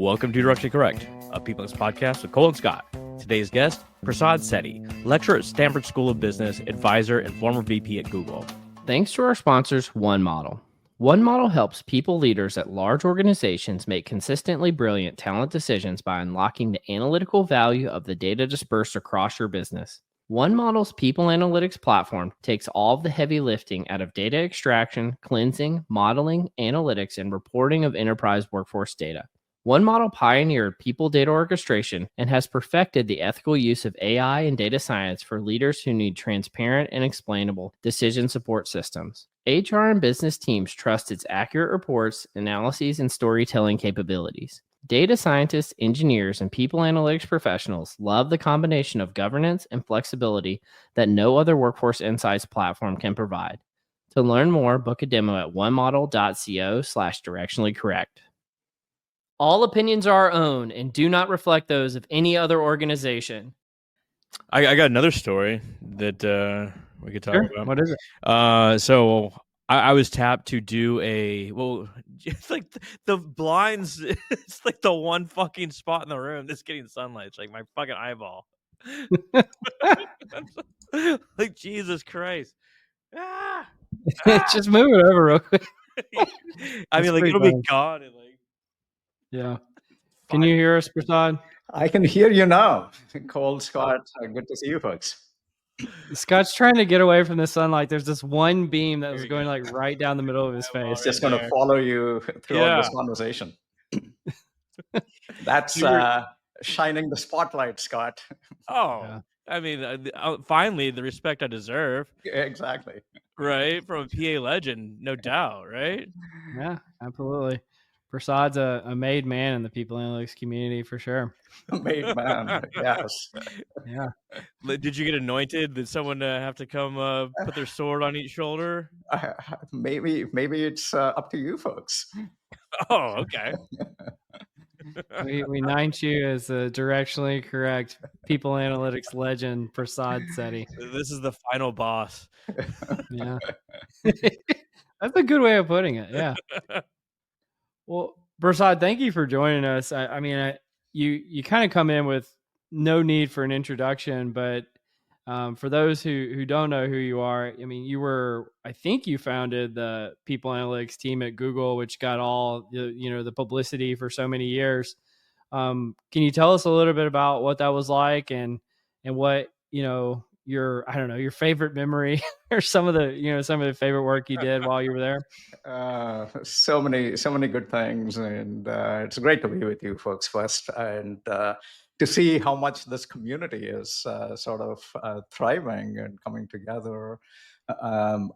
Welcome to Directly Correct, a People's podcast with Cole and Scott. Today's guest, Prasad Setty, lecturer at Stanford School of Business, advisor, and former VP at Google. Thanks to our sponsors, One Model. One Model helps people leaders at large organizations make consistently brilliant talent decisions by unlocking the analytical value of the data dispersed across your business. One Model's people analytics platform takes all of the heavy lifting out of data extraction, cleansing, modeling, analytics, and reporting of enterprise workforce data. One Model pioneered people data orchestration and has perfected the ethical use of AI and data science for leaders who need transparent and explainable decision support systems. HR and business teams trust its accurate reports, analyses, and storytelling capabilities. Data scientists, engineers, and people analytics professionals love the combination of governance and flexibility that no other workforce insights platform can provide. To learn more, book a demo at onemodel.co/directionallycorrect. All opinions are our own and do not reflect those of any other organization. I got another story that we could talk about. What is it? So I was tapped to do it's like the blinds, it's like the one fucking spot in the room that's getting sunlight. It's like my fucking eyeball. Like, Jesus Christ. Just move it over real quick. I mean, like, it'll be gone in like. Yeah. Can you hear us, Prasad? I can hear you now. Cole, Scott, good to see you folks. Scott's trying to get away from the sunlight. There's this one beam that was going like right down the middle of his face. It's just going to follow you throughout this conversation. That's shining the spotlight, Scott. Oh, yeah. I mean, finally, the respect I deserve. Exactly. Right? From a PA legend, no doubt, right? Yeah, absolutely. Prasad's a made man in the people analytics community for sure. A made man, yes. Yeah. Did you get anointed? Did someone have to come put their sword on each shoulder? Maybe it's up to you folks. Oh, okay. we knight you as a directionally correct people analytics legend, Prasad Setty. This is the final boss. Yeah. That's a good way of putting it. Yeah. Well, Prasad, thank you for joining us. I mean, you kind of come in with no need for an introduction, but for those who don't know who you are, I mean, I think you founded the people analytics team at Google, which got all the publicity for so many years. Can you tell us a little bit about what that was like and what your favorite memory or some of the favorite work you did while you were there? So many good things, and it's great to be with you folks first, and to see how much this community is sort of thriving and coming together.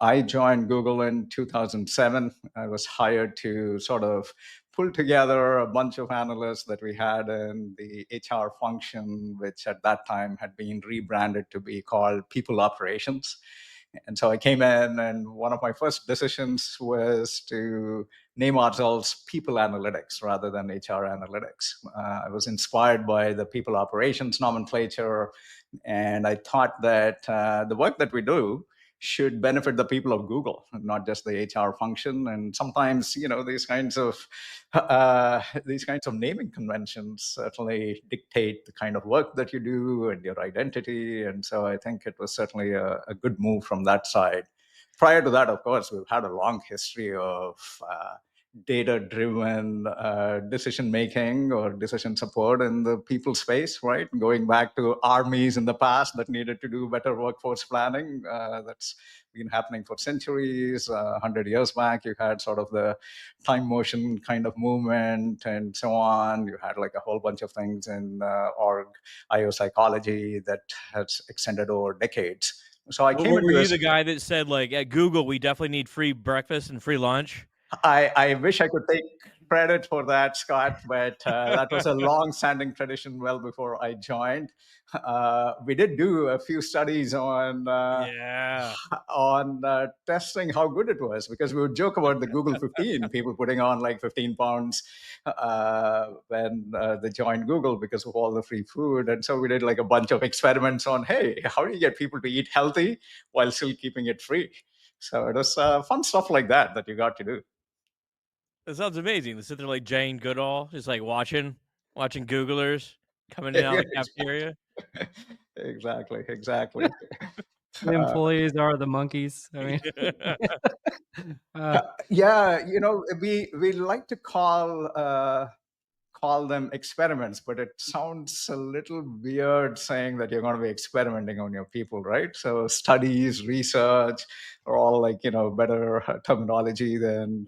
I joined Google in 2007. I was hired to sort of pull together a bunch of analysts that we had in the HR function, which at that time had been rebranded to be called People Operations. And so I came in, and one of my first decisions was to name ourselves People Analytics rather than HR Analytics. I was inspired by the People Operations nomenclature, and I thought that the work that we do should benefit the people of Google, not just the HR function. And sometimes, these kinds of naming conventions certainly dictate the kind of work that you do and your identity. And so I think it was certainly a good move from that side. Prior to that, of course, we've had a long history of data-driven decision-making or decision support in the people space, right? Going back to armies in the past that needed to do better workforce planning. That's been happening for centuries. 100 years back, you had sort of the time motion kind of movement and so on. You had like a whole bunch of things in org IO psychology that has extended over decades. So I came Were you the guy that said, like, at Google, we definitely need free breakfast and free lunch? I wish I could take credit for that, Scott, but that was a long-standing tradition well before I joined. We did do a few studies on testing how good it was, because we would joke about the Google 15, people putting on like 15 pounds when they joined Google because of all the free food. And so we did like a bunch of experiments on, hey, how do you get people to eat healthy while still keeping it free? So it was fun stuff like that you got to do. That sounds amazing. To sit there like Jane Goodall, just like watching Googlers coming in out of the cafeteria. Exactly. The employees are the monkeys. I mean, Yeah, we like to call them experiments, but it sounds a little weird saying that you're going to be experimenting on your people, right? So studies, research are all like better terminology than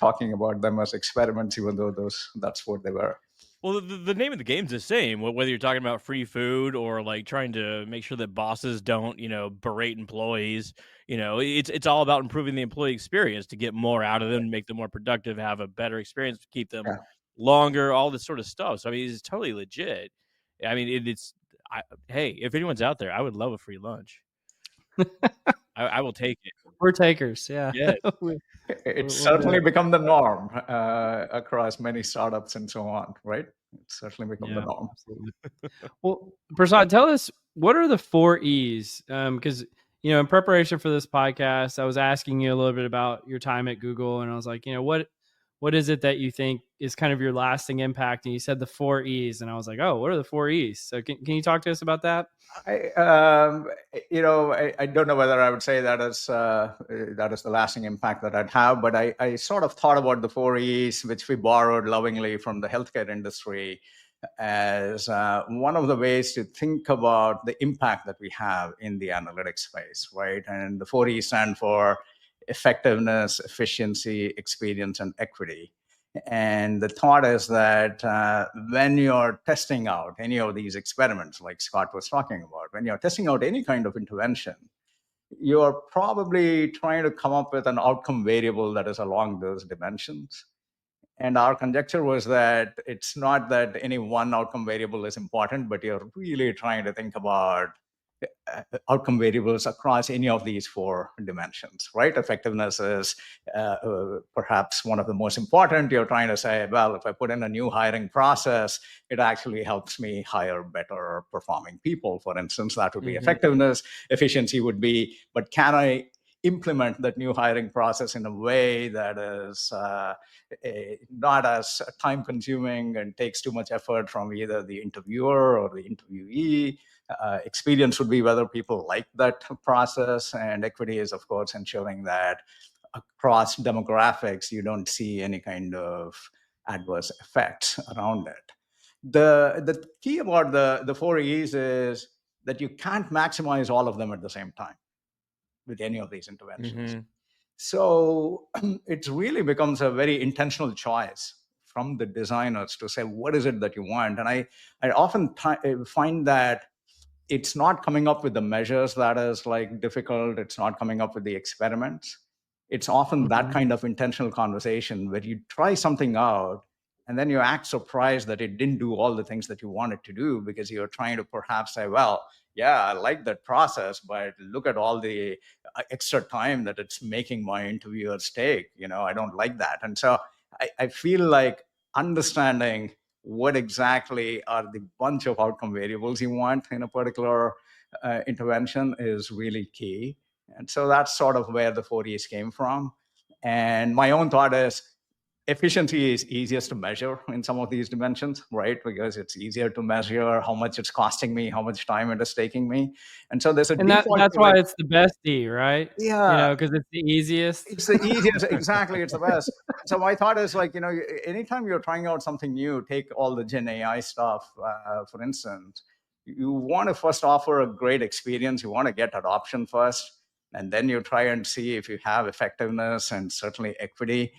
talking about them as experiments, even though that's what they were. Well, the name of the game's the same. Whether you're talking about free food or like trying to make sure that bosses don't, berate employees. It's all about improving the employee experience to get more out of them, make them more productive, have a better experience, keep them Yeah. longer, all this sort of stuff. So I mean, it's totally legit. I mean, hey, if anyone's out there, I would love a free lunch. I will take it. we're takers. Yeah. Yes. It's We'll do certainly it. become the norm across many startups and so on, right? It's certainly become the Yeah, norm. absolutely. Well, Prasad, tell us, what are the 4 E's? Because in preparation for this podcast, I was asking you a little bit about your time at Google, and I was like, what is it that you think is kind of your lasting impact? And you said the 4 E's, and I was like, oh, what are the 4 E's? So can you talk to us about that? I don't know whether I would say that is the lasting impact that I'd have, but I sort of thought about the 4 E's, which we borrowed lovingly from the healthcare industry, as one of the ways to think about the impact that we have in the analytics space, right? And the 4 E's stand for effectiveness, efficiency, experience, and equity. And the thought is that when you're testing out any of these experiments, like Scott was talking about, when you're testing out any kind of intervention, you're probably trying to come up with an outcome variable that is along those dimensions. And our conjecture was that it's not that any one outcome variable is important, but you're really trying to think about outcome variables across any of these 4 dimensions, right? Effectiveness is perhaps one of the most important. You're trying to say, well, if I put in a new hiring process, it actually helps me hire better performing people. For instance, that would be effectiveness. Efficiency would be, but can I implement that new hiring process in a way that is not as time consuming and takes too much effort from either the interviewer or the interviewee. Experience would be whether people like that process, and equity is, of course, ensuring that across demographics you don't see any kind of adverse effects around it. The key about the 4 E's is that you can't maximize all of them at the same time with any of these interventions. So it really becomes a very intentional choice from the designers to say, what is it that you want? And I often find that it's not coming up with the measures that is like difficult. It's not coming up with the experiments. It's often that kind of intentional conversation where you try something out and then you act surprised that it didn't do all the things that you wanted to do, because you're trying to perhaps say, well, yeah, I like that process, but look at all the extra time that it's making my interviewers take. I don't like that. And so I feel like understanding what exactly are the bunch of outcome variables you want in a particular intervention is really key. And so that's sort of where the 4E's came from. And my own thought is efficiency is easiest to measure in some of these dimensions, right? Because it's easier to measure how much it's costing me, how much time it is taking me. And so there's a And default that's to why it. it's the best E, right? Yeah, Because it's the easiest. it's the easiest. Exactly, it's the best. So my thought is, like, anytime you're trying out something new, take all the Gen AI stuff, for instance, you want to first offer a great experience. You want to get adoption first, and then you try and see if you have effectiveness and certainly equity,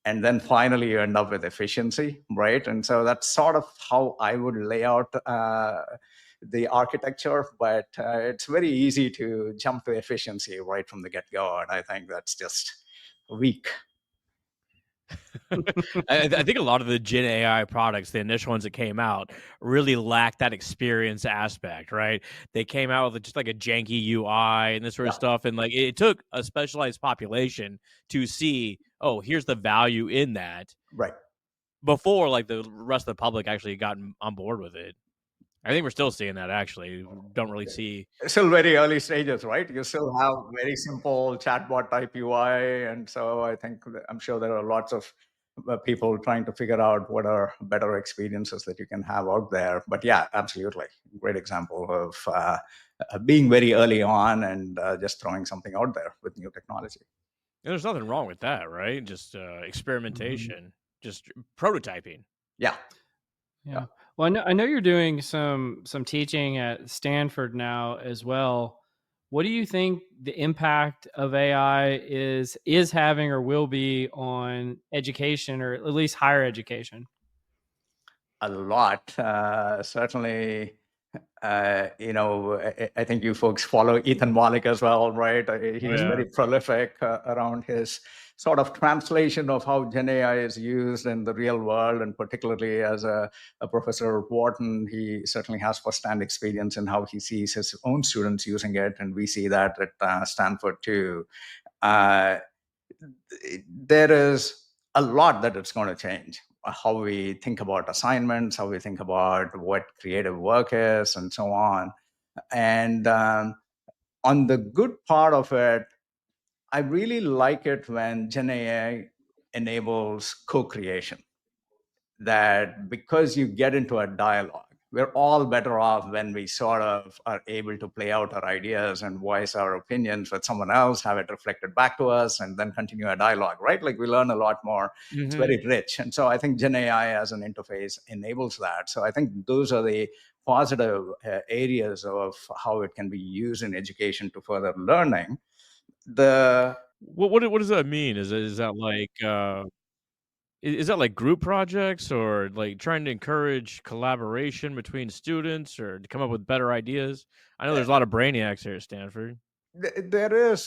and then finally you end up with efficiency, right? And so that's sort of how I would lay out the architecture, but it's very easy to jump to efficiency right from the get-go, and I think that's just weak. I think a lot of the Gen AI products, the initial ones that came out, really lacked that experience aspect, right? They came out with just like a janky UI and this sort of Yeah, stuff, and like it took a specialized population to see, oh, here's the value in that, right. before like the rest of the public actually got on board with it. I think we're still seeing that actually. Don't really see. Still very early stages, right? You still have very simple chatbot type UI, and so I'm sure there are lots of people trying to figure out what are better experiences that you can have out there. But yeah, absolutely, great example of being very early on and just throwing something out there with new technology. And there's nothing wrong with that, right? Just Mhm. experimentation, just prototyping. Yeah, yeah. Yeah. Well, I know you're doing some teaching at Stanford now as well. What do you think the impact of AI is having or will be on education, or at least higher education? A lot. Certainly, I think you folks follow Ethan Mollick as well, right? Oh He's yeah. very prolific around his sort of translation of how Gen AI is used in the real world, and particularly as a professor at Wharton, he certainly has firsthand experience in how he sees his own students using it, and we see that at Stanford too. Uh, there is a lot that it's going to change, how we think about assignments, how we think about what creative work is, and so on. And on the good part of it, I really like it when Gen AI enables co-creation, that because you get into a dialogue, we're all better off when we sort of are able to play out our ideas and voice our opinions with someone else, have it reflected back to us, and then continue a dialogue, right? Like we learn a lot more. It's Hmm. very rich. And so I think Gen AI as an interface enables that. So I think those are the positive areas of how it can be used in education to further learning. The What does that mean? Is that like is that like group projects or like trying to encourage collaboration between students or to come up with better ideas? I know there's a lot of brainiacs here at Stanford. There is,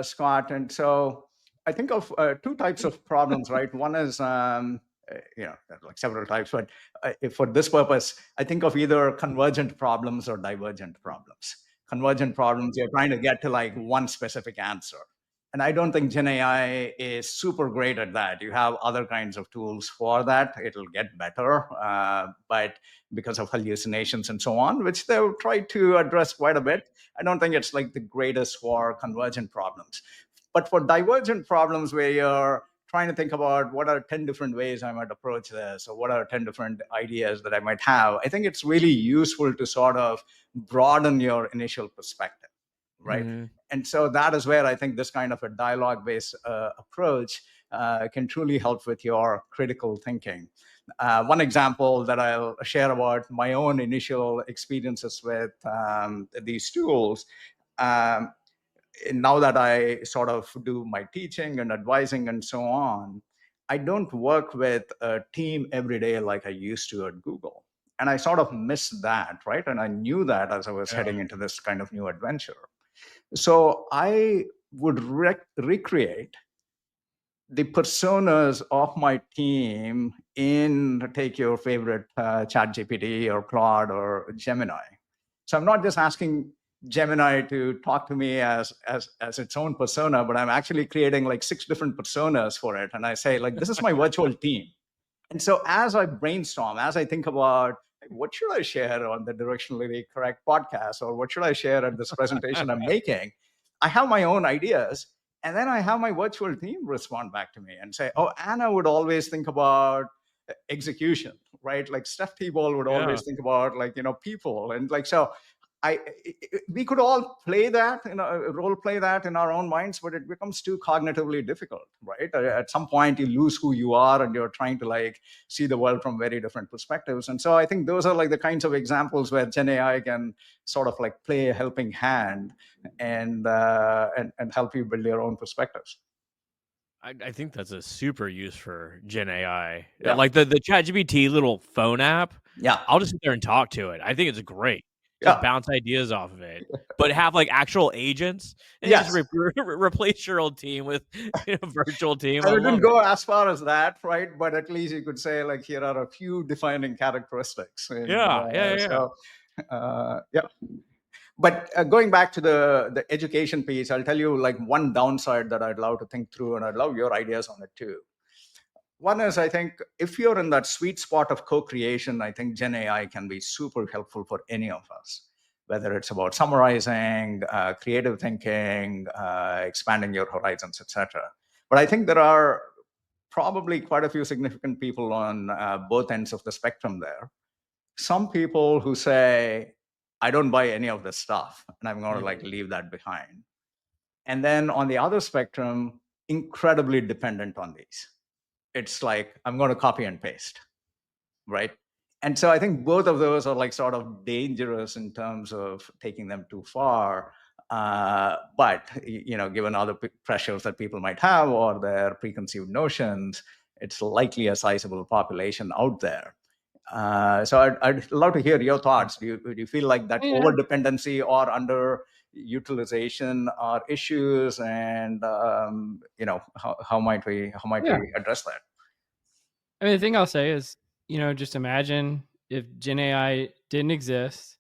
Scott, and so I think of two types of problems, right? One is, there are like several types, but for this purpose, I think of either convergent problems or divergent problems. Convergent problems, you're trying to get to like one specific answer. And I don't think Gen AI is super great at that. You have other kinds of tools for that. It'll get better, but because of hallucinations and so on, which they've tried to address quite a bit, I don't think it's like the greatest for convergent problems. But for divergent problems where you're trying to think about what are 10 different ways I might approach this, or what are 10 different ideas that I might have, I think it's really useful to sort of broaden your initial perspective, right? Hmm. And so that is where I think this kind of a dialogue based approach can truly help with your critical thinking. One example that I'll share about my own initial experiences with these tools. Um, Now that I sort of do my teaching and advising and so on, I don't work with a team every day like I used to at Google. And I sort of missed that, right? And I knew that as I was Yeah. heading into this kind of new adventure. So I would recreate the personas of my team in, take your favorite chat GPT or Claude or Gemini. So I'm not just asking Gemini to talk to me as its own persona, but I'm actually creating like 6 different personas for it. And I say, like, this is my virtual team. And so as I brainstorm, as I think about what should I share on the Directionally Correct podcast, or what should I share at this presentation I'm making, I have my own ideas. And then I have my virtual team respond back to me and say, oh, Anna would always think about execution, right? Like Steph T-Ball would Yeah. always think about people. And like, so we could all play that, role play that in our own minds, but it becomes too cognitively difficult, right? At some point, you lose who you are, and you're trying to like see the world from very different perspectives. And so, I think those are like the kinds of examples where Gen AI can sort of like play a helping hand and help you build your own perspectives. I think that's a super use for Gen AI. Yeah, Like the ChatGPT little phone app, yeah, I'll just sit there and talk to it. I think it's great. Just yeah, bounce ideas off of it, but have like actual agents and you just yes. replace your old team with virtual team. I I wouldn't love it. go as far as that, right? But at least you could say, like, here are a few defining characteristics. And Yeah, yeah, yeah, yeah. yeah. But going back to the education piece, I'll tell you like one downside that I'd love to think through, and I'd love your ideas on it too. One is, I think, if you're in that sweet spot of co-creation, I think Gen AI can be super helpful for any of us, whether it's about summarizing, creative thinking, expanding your horizons, etc. But I think there are probably quite a few significant people on both ends of the spectrum there. Some people who say, I don't buy any of this stuff, and I'm going to like leave that behind. And then on the other spectrum, incredibly dependent on these. It's like, I'm going to copy and paste, right? And so I think both of those are like sort of dangerous in terms of taking them too far. But given other pressures that people might have or their preconceived notions, it's likely a sizable population out there. So I'd love to hear your thoughts. Do you feel like that Yeah. over dependency or under utilization are issues, and how might we Yeah. address that? I mean, the thing I'll say is, just imagine if Gen AI didn't exist,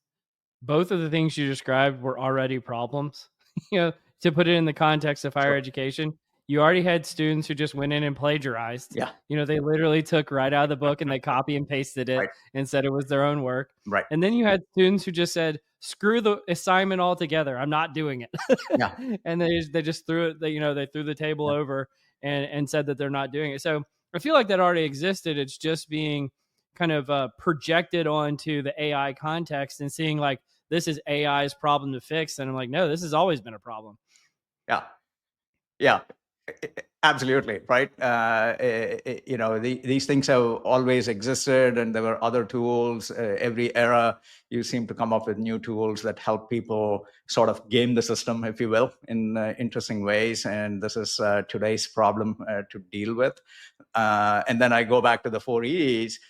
both of the things you described were already problems. To put it in the context of higher Sure. education, you already had students who just went in and plagiarized. Yeah. They literally took right out of the book and they copy and pasted it Right. and said it was their own work. Right. And then you had students who just said, "Screw the assignment altogether. I'm not doing it." Yeah. And they just threw it. They threw the table Yeah. over and said that they're not doing it. So I feel like that already existed. It's just being kind of projected onto the AI context and seeing like this is AI's problem to fix. And I'm like, no, this has always been a problem. Yeah. Yeah. Absolutely. Right. These things have always existed, and there were other tools. Every era, you seem to come up with new tools that help people sort of game the system, if you will, in interesting ways. And this is today's problem to deal with. And then I go back to the 4 E's.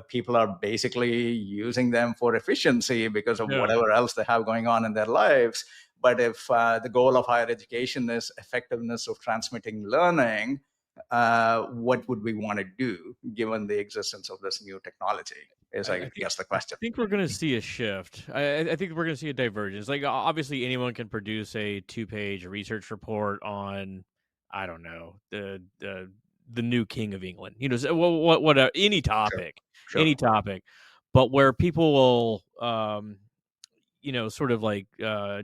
People are basically using them for efficiency because of whatever else they have going on in their lives. But if the goal of higher education is effectiveness of transmitting learning, what would we want to do given the existence of this new technology? Is I guess the question. I think we're going to see a shift. I think we're going to see a divergence. Like, obviously, anyone can produce a 2-page research report on, I don't know, the new king of England. So what any topic, Sure. any topic. But where people will, sort of like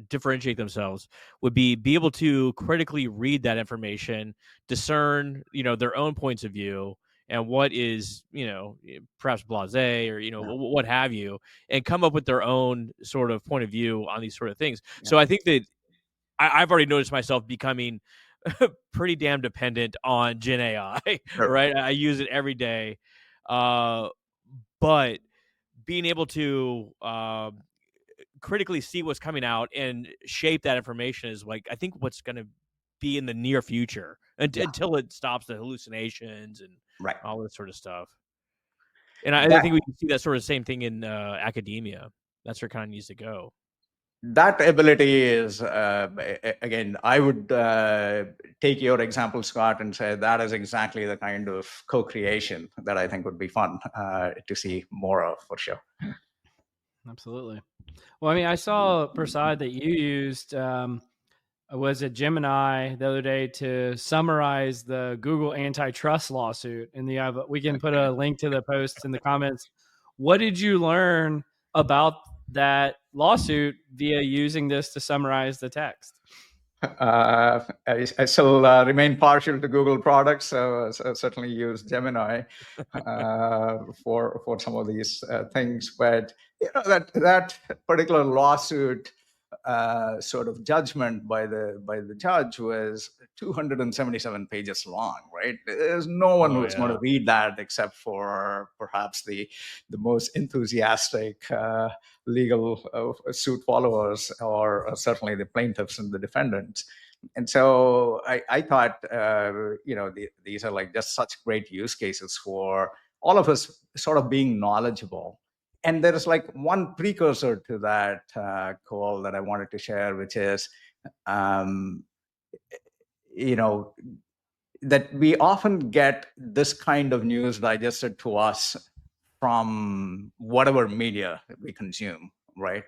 differentiate themselves would be able to critically read that information, discern, their own points of view and what is, perhaps blasé or, what have you, and come up with their own sort of point of view on these sort of things. Yeah. So I think that I've already noticed myself becoming pretty damn dependent on Gen AI, Sure. right? I use it every day. But being able to critically see what's coming out and shape that information is like, I think what's going to be in the near future until it stops the hallucinations and Right. all this sort of stuff. And I think we can see that sort of same thing in academia. That's where it kind of needs to go. That ability is, again, I would take your example, Scott, and say that is exactly the kind of co-creation that I think would be fun to see more of, for sure. Absolutely. Well, I mean, I saw, Prasad, that you used, was it Gemini the other day to summarize the Google antitrust lawsuit. And we can put a link to the posts in the comments. What did you learn about that lawsuit via using this to summarize the text? I still remain partial to Google products, so I certainly use Gemini for some of these things. But that particular lawsuit sort of judgment by the judge was 277 pages long. Right? There's no one who's going to read that except for perhaps the most enthusiastic legal suit followers, or certainly the plaintiffs and the defendants. And so I thought, these are like just such great use cases for all of us sort of being knowledgeable. And there is like one precursor to that call that I wanted to share, which is, that we often get this kind of news digested to us from whatever media we consume, right?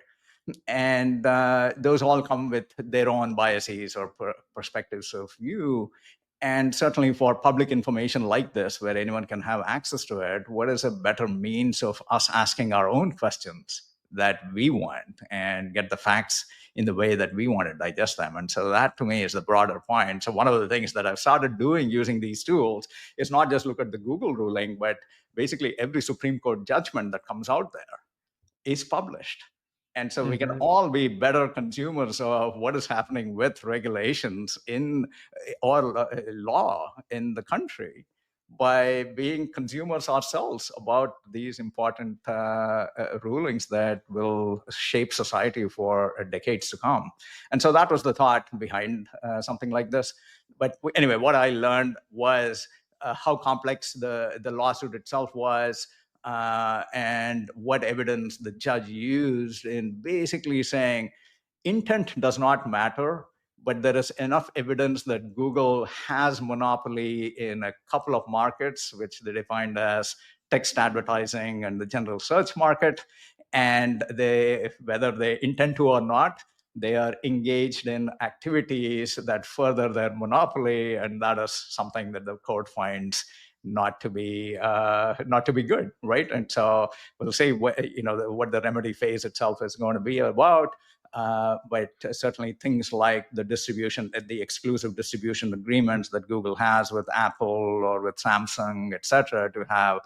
And those all come with their own biases or perspectives of view. And certainly for public information like this, where anyone can have access to it, what is a better means of us asking our own questions that we want and get the facts in the way that we want to digest them? And so that to me is the broader point. So one of the things that I've started doing using these tools is not just look at the Google ruling, but basically every Supreme Court judgment that comes out there is published. And so we can all be better consumers of what is happening with regulations in or law in the country by being consumers ourselves about these important rulings that will shape society for decades to come. And so that was the thought behind something like this. But anyway, what I learned was how complex the lawsuit itself was, and what evidence the judge used in basically saying intent does not matter, but there is enough evidence that Google has monopoly in a couple of markets, which they defined as text advertising and the general search market. And whether they intend to or not, they are engaged in activities that further their monopoly, and that is something that the court finds not to be good, right? And so we'll see what the remedy phase itself is going to be about. But certainly things like the exclusive distribution agreements that Google has with Apple or with Samsung, et cetera, to have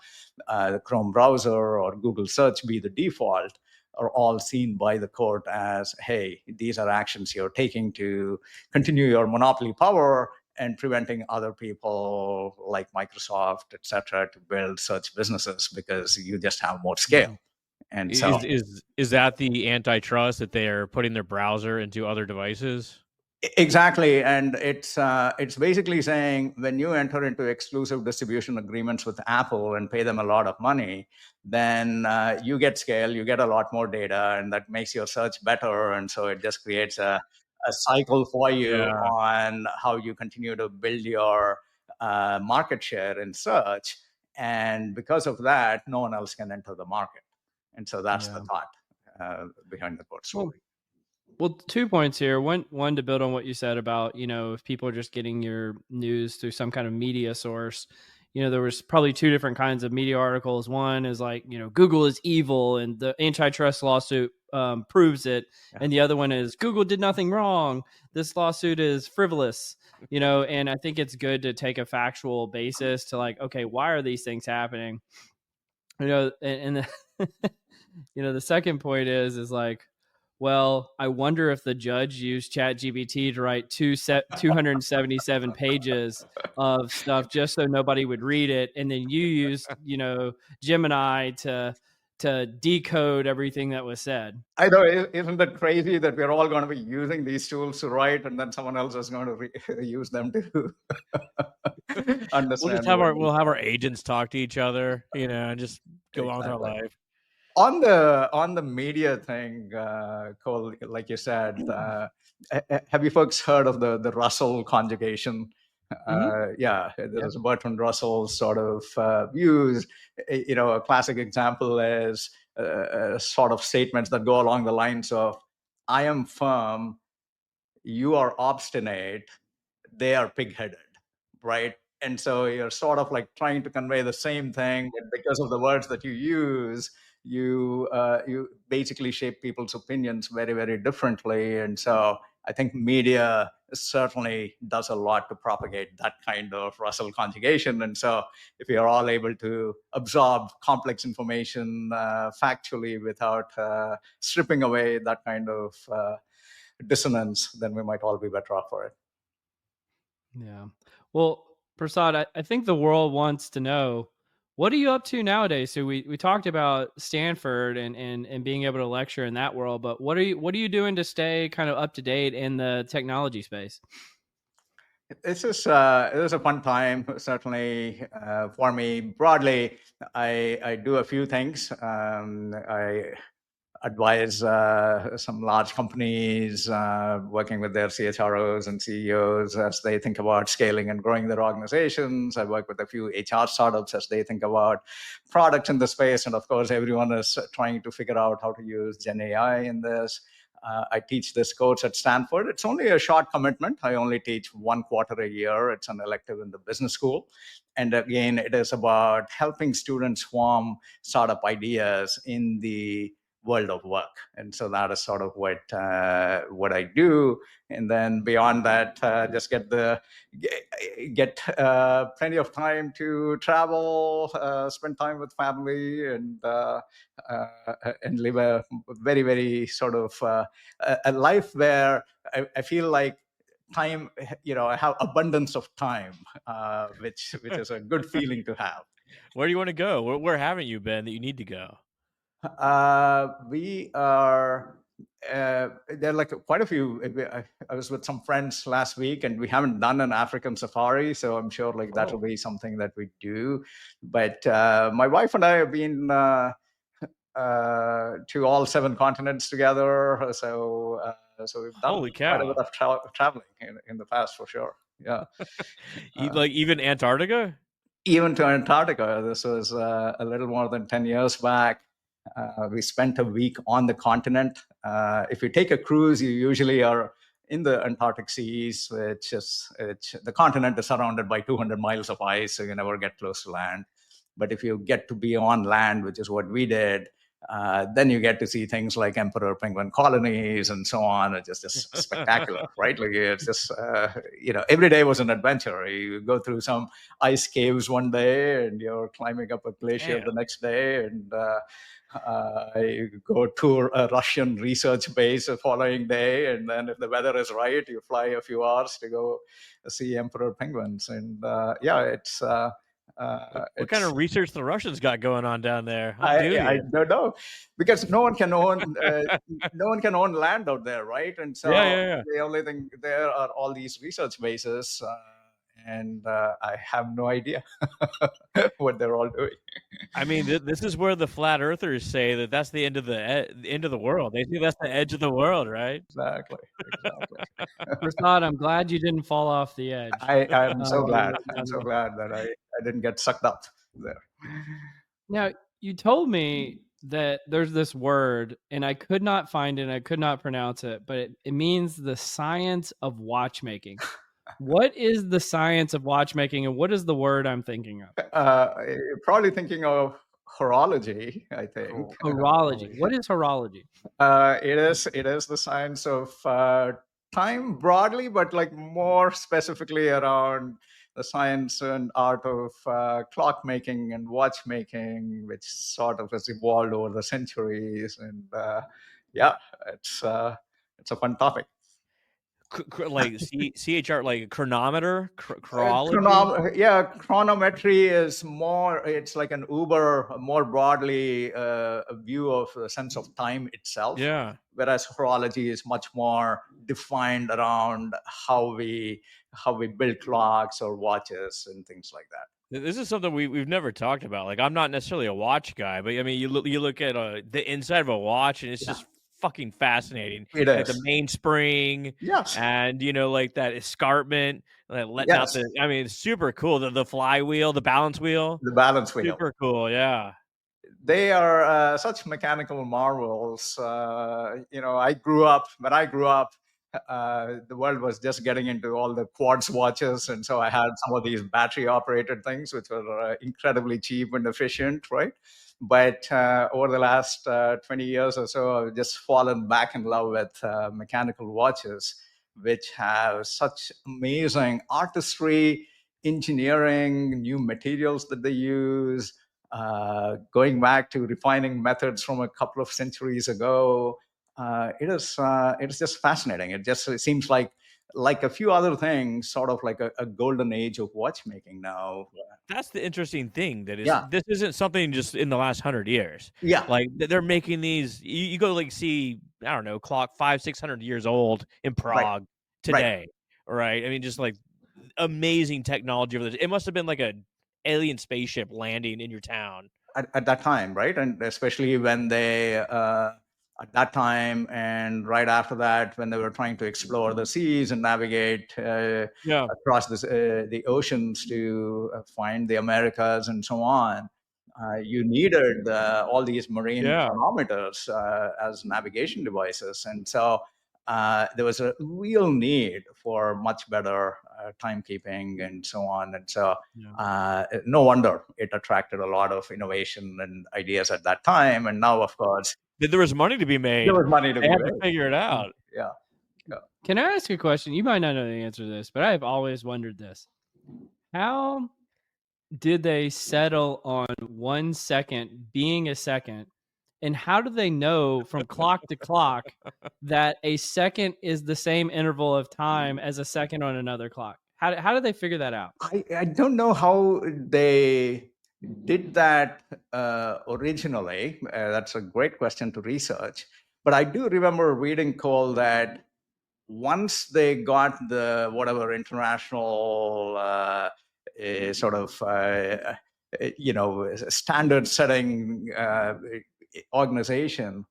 the Chrome browser or Google search be the default, are all seen by the court as, hey, these are actions you're taking to continue your monopoly power and preventing other people like Microsoft, et cetera, to build search businesses because you just have more scale. And so Is that the antitrust that they're putting their browser into other devices? exactly, and it's basically saying when you enter into exclusive distribution agreements with Apple and pay them a lot of money, then you get scale, you get a lot more data, and that makes your search better. And so it just creates a cycle for you Yeah. on how you continue to build your market share in search. And because of that, no one else can enter the market. And so that's the thought behind the court ruling. Well, 2 points here. One to build on what you said about, if people are just getting your news through some kind of media source, there was probably two different kinds of media articles. One is like, Google is evil and the antitrust lawsuit proves it. Yeah. And the other one is Google did nothing wrong. This lawsuit is frivolous, and I think it's good to take a factual basis to like, okay, why are these things happening? And the second point is like, well, I wonder if the judge used ChatGPT to write 277 pages of stuff just so nobody would read it, and then you used, Gemini to decode everything that was said. I know, isn't that crazy that we're all going to be using these tools to write, and then someone else is going to use them to understand. We'll have our agents talk to each other, and just go on with our life. On the media thing, Cole, like you said, have you folks heard of the Russell conjugation? Yeah, there's Bertrand Russell sort of views. A classic example is sort of statements that go along the lines of, "I am firm, you are obstinate, they are pig-headed," right? And so you're sort of like trying to convey the same thing, but because of the words that you use, you basically shape people's opinions very, very differently. And so I think media certainly does a lot to propagate that kind of Russell conjugation. And so if you're all able to absorb complex information factually without stripping away that kind of dissonance, then we might all be better off for it. Yeah. Well, Prasad, I think the world wants to know, what are you up to nowadays? So we talked about Stanford and being able to lecture in that world, but what are you doing to stay kind of up to date in the technology space? This is a fun time, certainly for me. Broadly, I do a few things. I advise some large companies working with their CHROs and CEOs as they think about scaling and growing their organizations. I work with a few HR startups as they think about products in the space. And of course, everyone is trying to figure out how to use Gen AI in this. I teach this course at Stanford. It's only a short commitment. I only teach 1 quarter a year. It's an elective in the business school. And again, it is about helping students form startup ideas in the world of work. And so that is sort of what I do. And then beyond that, just get plenty of time to travel, spend time with family, and live a very, very sort of a life where I feel like time, I have abundance of time, which is a good feeling to have. Where do you want to go? Where haven't you been that you need to go? We are. There are like quite a few. I was with some friends last week, and we haven't done an African safari, so I'm sure like that will Oh, be something that we do. But my wife and I have been to all 7 continents together, so we've done holy quite a bit cow! of traveling in the past for sure. Yeah. Uh, Like even Antarctica? Even to Antarctica. This was a little more than 10 years back. We spent a week on the continent. If you take a cruise, you usually are in the Antarctic seas, which the continent is surrounded by 200 miles of ice, so you never get close to land. But if you get to be on land, which is what we did, then you get to see things like emperor penguin colonies and so on. It's just spectacular, right? Like it's just, every day was an adventure. You go through some ice caves one day and you're climbing up a glacier Damn. the next day, and you go tour a Russian research base the following day, and then if the weather is right, you fly a few hours to go see emperor penguins. And What kind it's of research the Russians got going on down there? How do I you? don't know, because no one can own land out there, right? And Yeah, so yeah, yeah. the only thing there are all these research bases, and I have no idea what they're all doing. I mean, this is where the flat earthers say that that's the end of the end of the world. They say that's the edge of the world, right? Exactly, exactly. Prasad, I'm glad you didn't fall off the edge. I'm so You glad. went I'm down so there. glad that I didn't get sucked up there. Now, you told me that there's this word, and I could not find it, I could not pronounce it, but it means the science of watchmaking. What is the science of watchmaking, and what is the word I'm thinking of? You're probably thinking of horology, I think. Horology. What is horology? It is the science of time broadly, but like more specifically around the science and art of clockmaking and watchmaking, which sort of has evolved over the centuries. And yeah, it's a fun topic. Like CHR, like chronometer, chronology. Yeah, chronometry is more, it's like an Uber, more broadly a view of the sense of time itself, Yeah. whereas horology is much more defined around how we build clocks or watches and things like that. This is something we've never talked about. Like, I'm not necessarily a watch guy, but I mean, you look at the inside of a watch, and it's Yeah, just fucking fascinating. it Like the is. mainspring, Yes, and like that escarpment, like letting out yes, the. I mean, it's super cool. The flywheel, the balance wheel, the balance wheel. super cool. Yeah. They are such mechanical marvels. When I grew up, the world was just getting into all the quartz watches, and so I had some of these battery operated things, which were incredibly cheap and efficient, right? But over the last 20 years or so, I've just fallen back in love with mechanical watches, which have such amazing artistry, engineering, new materials that they use, going back to refining methods from a couple of centuries ago. It is just fascinating. It seems like a few other things, sort of like a golden age of watchmaking now. That's the interesting thing. That is, Yeah, this isn't something just in the last 100 years. yeah, Like they're making these. You go like see, I don't know, clock 500-600 years old in right, Prague right. today, right? I mean, just like amazing technology over there. It must have been like a alien spaceship landing in your town. At that time, right? And especially when at that time and right after that, when they were trying to explore the seas and navigate Yeah. across the oceans to find the Americas and so on. You needed all these marine Yeah. chronometers as navigation devices. And so there was a real need for much better timekeeping and so on. And so Yeah. no wonder it attracted a lot of innovation and ideas at that time. And now, of course, There was money to be there made. was money to They be had to made. figure it out. Yeah. Yeah. Can I ask a question? You might not know the answer to this, but I've always wondered this. How did they settle on 1 second being a second? And how do they know from clock to clock that a second is the same interval of time as a second on another clock? How did they figure that out? I don't know how they did that originally. That's a great question to research. But I do remember reading Cole that once they got the whatever international sort of standard setting organization,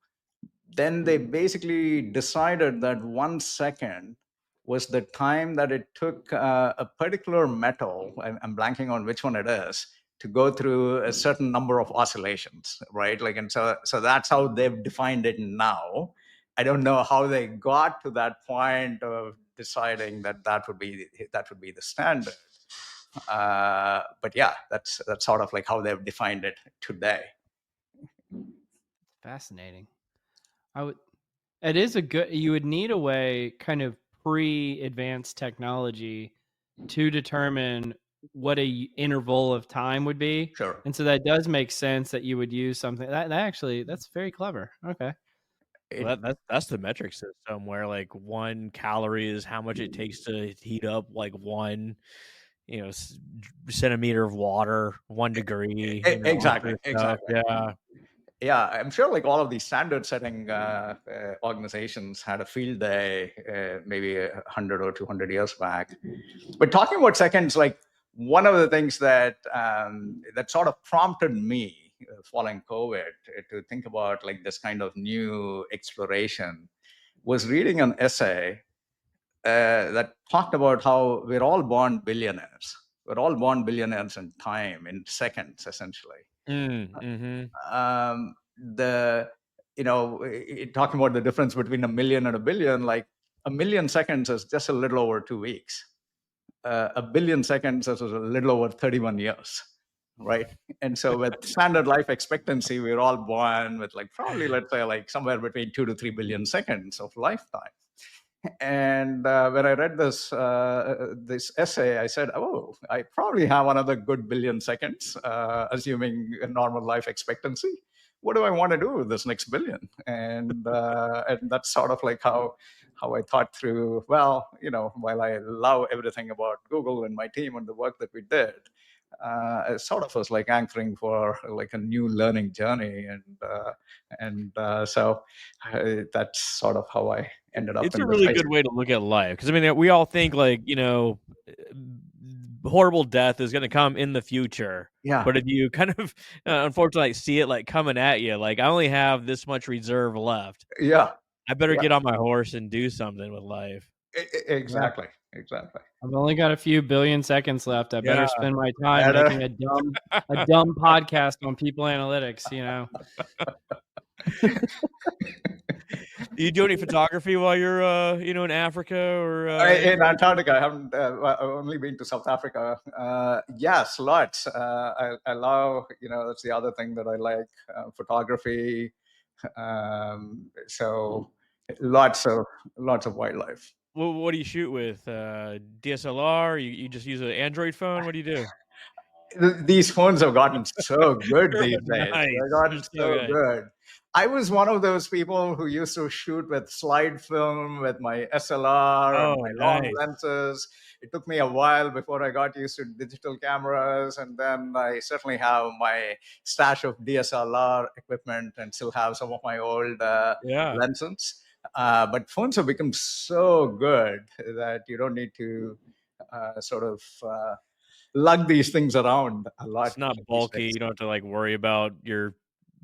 then they basically decided that 1 second was the time that it took a particular metal, I'm blanking on which one it is, to go through a certain number of oscillations, right? Like, and so that's how they've defined it now. I don't know how they got to that point of deciding that that would be the standard. But yeah, that's sort of like how they've defined it today. Fascinating. It is you would need a way kind of pre-advanced technology to determine what a interval of time would be. Sure. And so that does make sense that you would use something that's very clever. Okay. Well, that's the metric system where like 1 calorie is how much it takes to heat up like 1 centimeter of water, 1 degree, Exactly. Yeah. Yeah, I'm sure like all of these standard setting organizations had a field day maybe 100 or 200 years back. But talking about seconds, like one of the things that that sort of prompted me following COVID to think about like this kind of new exploration was reading an essay that talked about how we're all born billionaires. We're all born billionaires in time, in seconds, essentially. Mm-hmm. The talking about the difference between a million and a billion, like a million seconds is just a little over 2 weeks. A billion seconds is a little over 31 years, right? And so with standard life expectancy, we're all born with like probably, let's say, like somewhere between 2 to 3 billion seconds of lifetime. And when I read this essay, I said, "Oh, I probably have another good billion seconds, assuming a normal life expectancy. What do I want to do with this next billion?" And that's sort of like how I thought through. Well, while I love everything about Google and my team and the work that we did, it sort of was like anchoring for like a new learning journey, so that's sort of how I ended up It's in a the really space. good way to look at life because I mean we all think like horrible death is going to come in the future. Yeah, But if you kind of unfortunately see it like coming at you, like I only have this much reserve left. yeah, I better yeah. get on my horse and do something with life. Yeah. Exactly, exactly. I've only got a few billion seconds left. I better Yeah. spend my time Better. making a dumb podcast on people analytics, Do you do any photography while you're in Africa or In anywhere? Antarctica, I haven't. I've only been to South Africa. Yes, lots. I love. That's the other thing that I like. Photography. So lots of wildlife. What do you shoot with? DSLR? You just use an Android phone? What do you do? These phones have gotten so good They're these days. nice. They've They're gotten so so good. good. I was one of those people who used to shoot with slide film with my SLR and Oh, my long nice. lenses. It took me a while before I got used to digital cameras. And then I certainly have my stash of DSLR equipment and still have some of my old Yeah. lenses. But phones have become so good that you don't need to sort of lug these things around a It's lot not these bulky. days. You don't have to like worry about your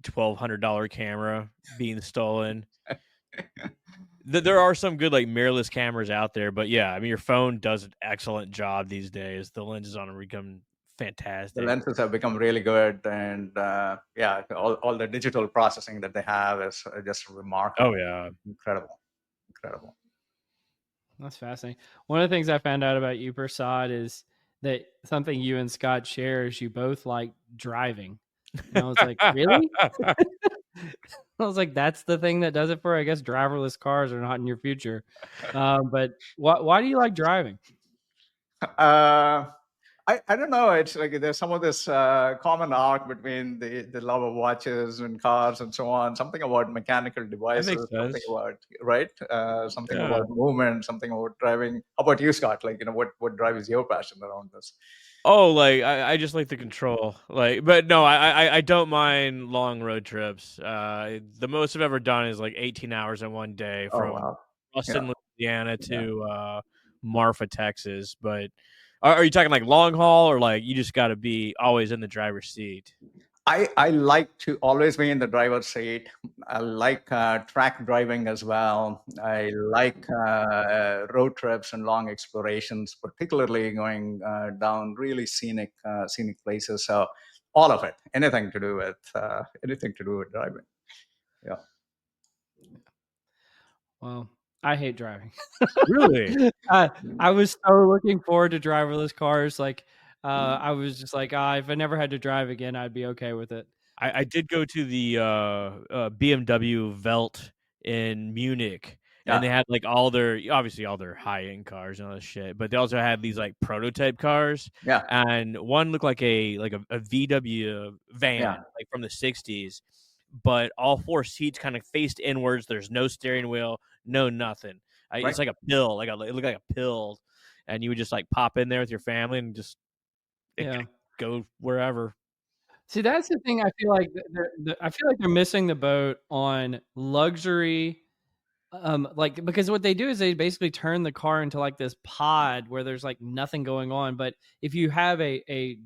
$1,200 camera being stolen. There are some good like mirrorless cameras out there, but yeah, I mean your phone does an excellent job these days. The lenses on them become The fantastic. lenses have become really good, and yeah, all the digital processing that they have is just remarkable, Oh yeah. incredible, incredible. That's fascinating. One of the things I found out about you, Prasad, is that something you and Scott share is you both like driving. And I was like, really? I was like, that's the thing that does it for. I guess driverless cars are not in your future. But why do you like driving? Uh, I don't know. It's like there's some of this common arc between the love of watches and cars and so on. Something about mechanical That makes devices. Something sense. about right. Something Yeah. about movement. Something about driving. How about you, Scott? Like what drives your passion around this? Oh, like I just like the control. Like, but no, I don't mind long road trips. The most I've ever done is like 18 hours in one day Oh from wow. Yeah. Austin, Louisiana Yeah. to Marfa, Texas. But are you talking like long haul or like you just got to be always in the driver's seat? I like to always be in the driver's seat. I like track driving as well. I like road trips and long explorations, particularly going down really scenic places. So all of it, anything to do with driving. Yeah. Well, I hate driving. Really? I was so looking forward to driverless cars. Like, I was just like, if I never had to drive again, I'd be okay with it. I did go to the BMW Welt in Munich, and they Yeah. had like all their high end cars and all this shit, but they also had these like prototype cars, Yeah. and one looked like a VW Yeah. van like from the '60s, but all four seats kind of faced inwards. There's no steering wheel, no nothing. Right. It's like a pill, it looked like a pill, and you would just like pop in there with your family and just Yeah. go wherever. See, that's the thing. I feel like I feel like they're missing the boat on luxury. Like because what they do is they basically turn the car into like this pod where there's like nothing going on. But if you have a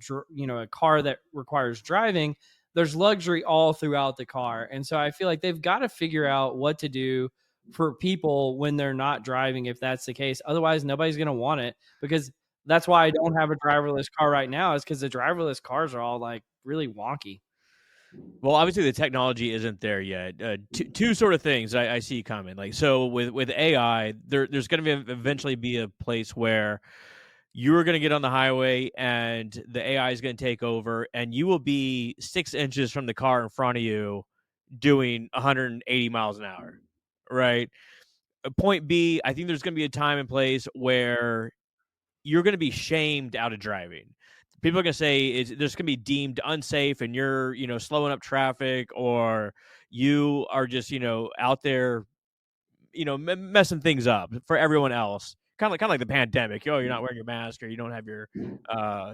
car that requires driving, there's luxury all throughout the car. And so I feel like they've got to figure out what to do for people when they're not driving, if that's the case. Otherwise, nobody's going to want it, because that's why I don't have a driverless car right now, is because the driverless cars are all like really wonky. Well, obviously the technology isn't there yet. Two sort of things I see coming. Like so with AI, there's going to be eventually be a place where you're going to get on the highway and the AI is going to take over, and you will be 6 inches from the car in front of you doing 180 miles an hour. Right. Point B, I think there's going to be a time and place where you're going to be shamed out of driving. People are going to say there's going to be deemed unsafe, and you're slowing up traffic, or you are just out there messing things up for everyone else. Kind of like the pandemic. You're not wearing your mask, or you don't have your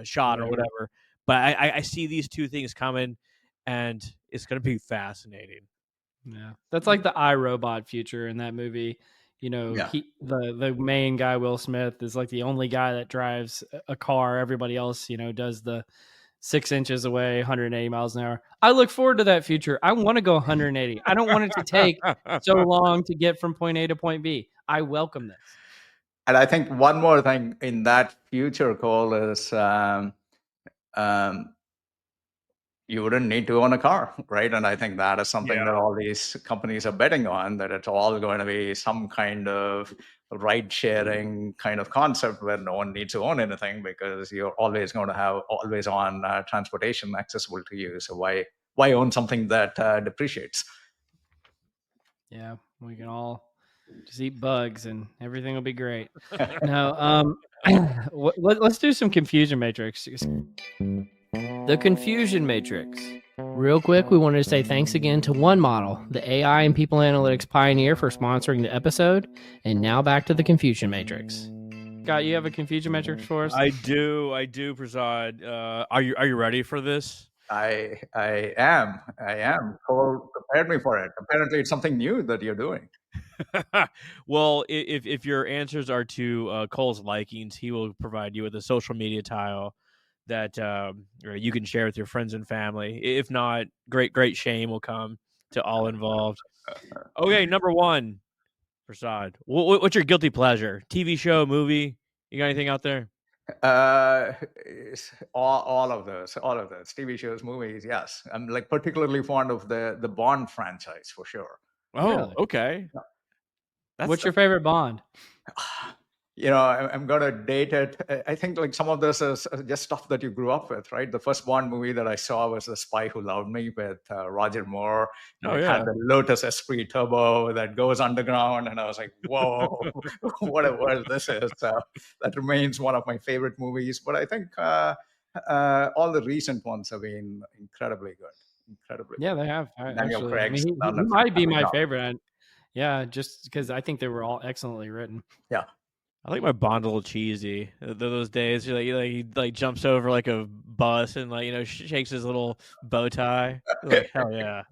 shot or Right. whatever. But I see these two things coming, and it's going to be fascinating. Yeah, that's like the iRobot future in that movie. Yeah. The main guy, Will Smith, is like the only guy that drives a car. Everybody else, does the 6 inches away, 180 miles an hour. I look forward to that future. I want to go 180. I don't want it to take so long to get from point A to point B. I welcome this. And I think one more thing in that future, Cole, is um, you wouldn't need to own a car, right? And I think that is something that Yeah. all these companies are betting on, that it's all going to be some kind of ride sharing kind of concept where no one needs to own anything, because you're always going to have always on transportation accessible to you. So why own something that depreciates? Yeah, we can all just eat bugs and everything will be great. No, let's do some confusion matrix. The confusion matrix. Real quick, we wanted to say thanks again to One Model, the AI and people analytics pioneer, for sponsoring the episode. And now back to the confusion matrix. Scott, you have a confusion matrix for us? I do, Prasad. Are you ready for this? I am. Cole prepared me for it. Apparently, it's something new that you're doing. Well, if your answers are to Cole's likings, he will provide you with a social media tile that you can share with your friends and family. If not, great shame will come to all involved. Okay, number one, Prasad. What's your guilty pleasure? TV show, movie? You got anything out there? All of those TV shows, movies. Yes, I'm like particularly fond of the Bond franchise for sure. Oh, Really? okay. That's What's your favorite Bond? I'm gonna date it. I think like some of this is just stuff that you grew up with, right? The first Bond movie that I saw was The Spy Who Loved Me with Roger Moore, and oh it had yeah. the Lotus Esprit Turbo that goes underground, and I was like, "Whoa, what a world this is!" That remains one of my favorite movies. But I think all the recent ones have been incredibly good, incredibly Yeah, good. they have. Daniel Actually, I mean, Craig's done he a might be fantastic my job. favorite. Yeah, just because I think they were all excellently written. Yeah. I like my Bond a little cheesy. Those days, he like jumps over like a bus and like shakes his little bow tie. Like hell yeah.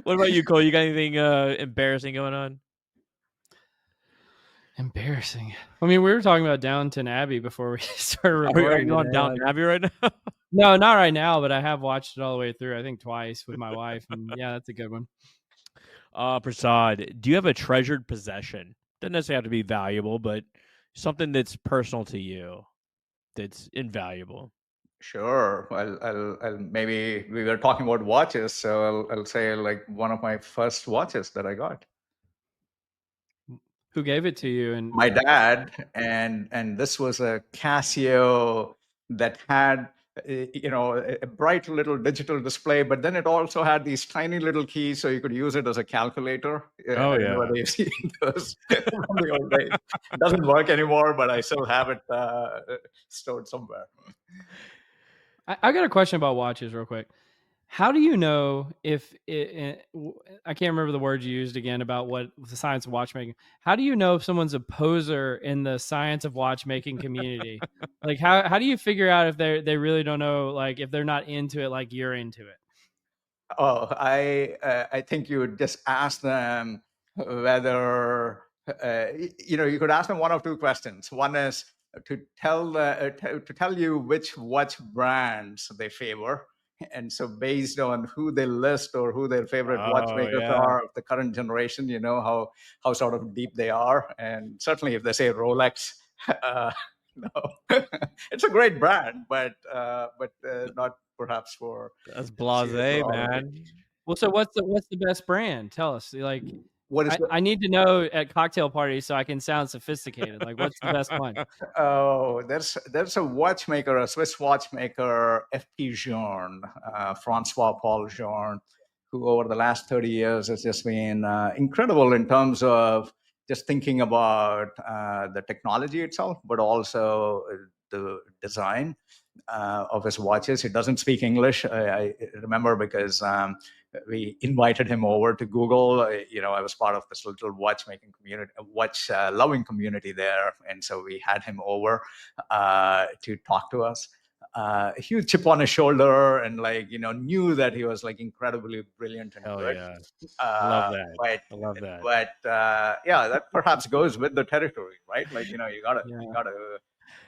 What about you, Cole? You got anything embarrassing going on? Embarrassing. I mean, we were talking about Downton Abbey before we started Are recording you on today. Like, Downton Abbey right now? no, not right now, but I have watched it all the way through. I think twice with my wife, and yeah, that's a good one. Prasad, do you have a treasured possession? Doesn't necessarily have to be valuable, but something that's personal to you that's invaluable. Sure. I'll maybe we were talking about watches, so I'll say like one of my first watches that I got. Who gave it to you? And My dad, and this was a Casio that had a bright little digital display, but then it also had these tiny little keys, so you could use it as a calculator. Oh I don't know yeah. whether you've seen those from the old days. It doesn't work anymore, but I still have it stored somewhere. I got a question about watches, real quick. How do you know if I can't remember the word you used again about what the science of watchmaking? How do you know if someone's a poser in the science of watchmaking community? Like how do you figure out if they really don't know, like if they're not into it like you're into it? Oh, I think you would just ask them whether you could ask them one of two questions. One is to tell you which watch brands they favor, and so based on who they list or who their favorite Oh watchmakers yeah. are of the current generation, you know how sort of deep they are, and certainly if they say Rolex. No, it's a great brand, but not perhaps for That's serious blasé, horology. man. Well, so what's the best brand? Tell us. Like What is I need to know at cocktail parties so I can sound sophisticated. Like what's the best one? Oh, there's a watchmaker, a Swiss watchmaker, FP Journe, Francois Paul Journe, who over the last 30 years has just been incredible in terms of just thinking about the technology itself, but also the design of his watches. He doesn't speak English. I remember because we invited him over to Google. I was part of this little watchmaking community, watch loving community there, and so we had him over to talk to us. A huge chip on his shoulder, and knew that he was like incredibly brilliant and Hell good. yeah. I love Uh, that. but I love that. yeah, that perhaps goes with the territory, right? Like you gotta you Yeah. gotta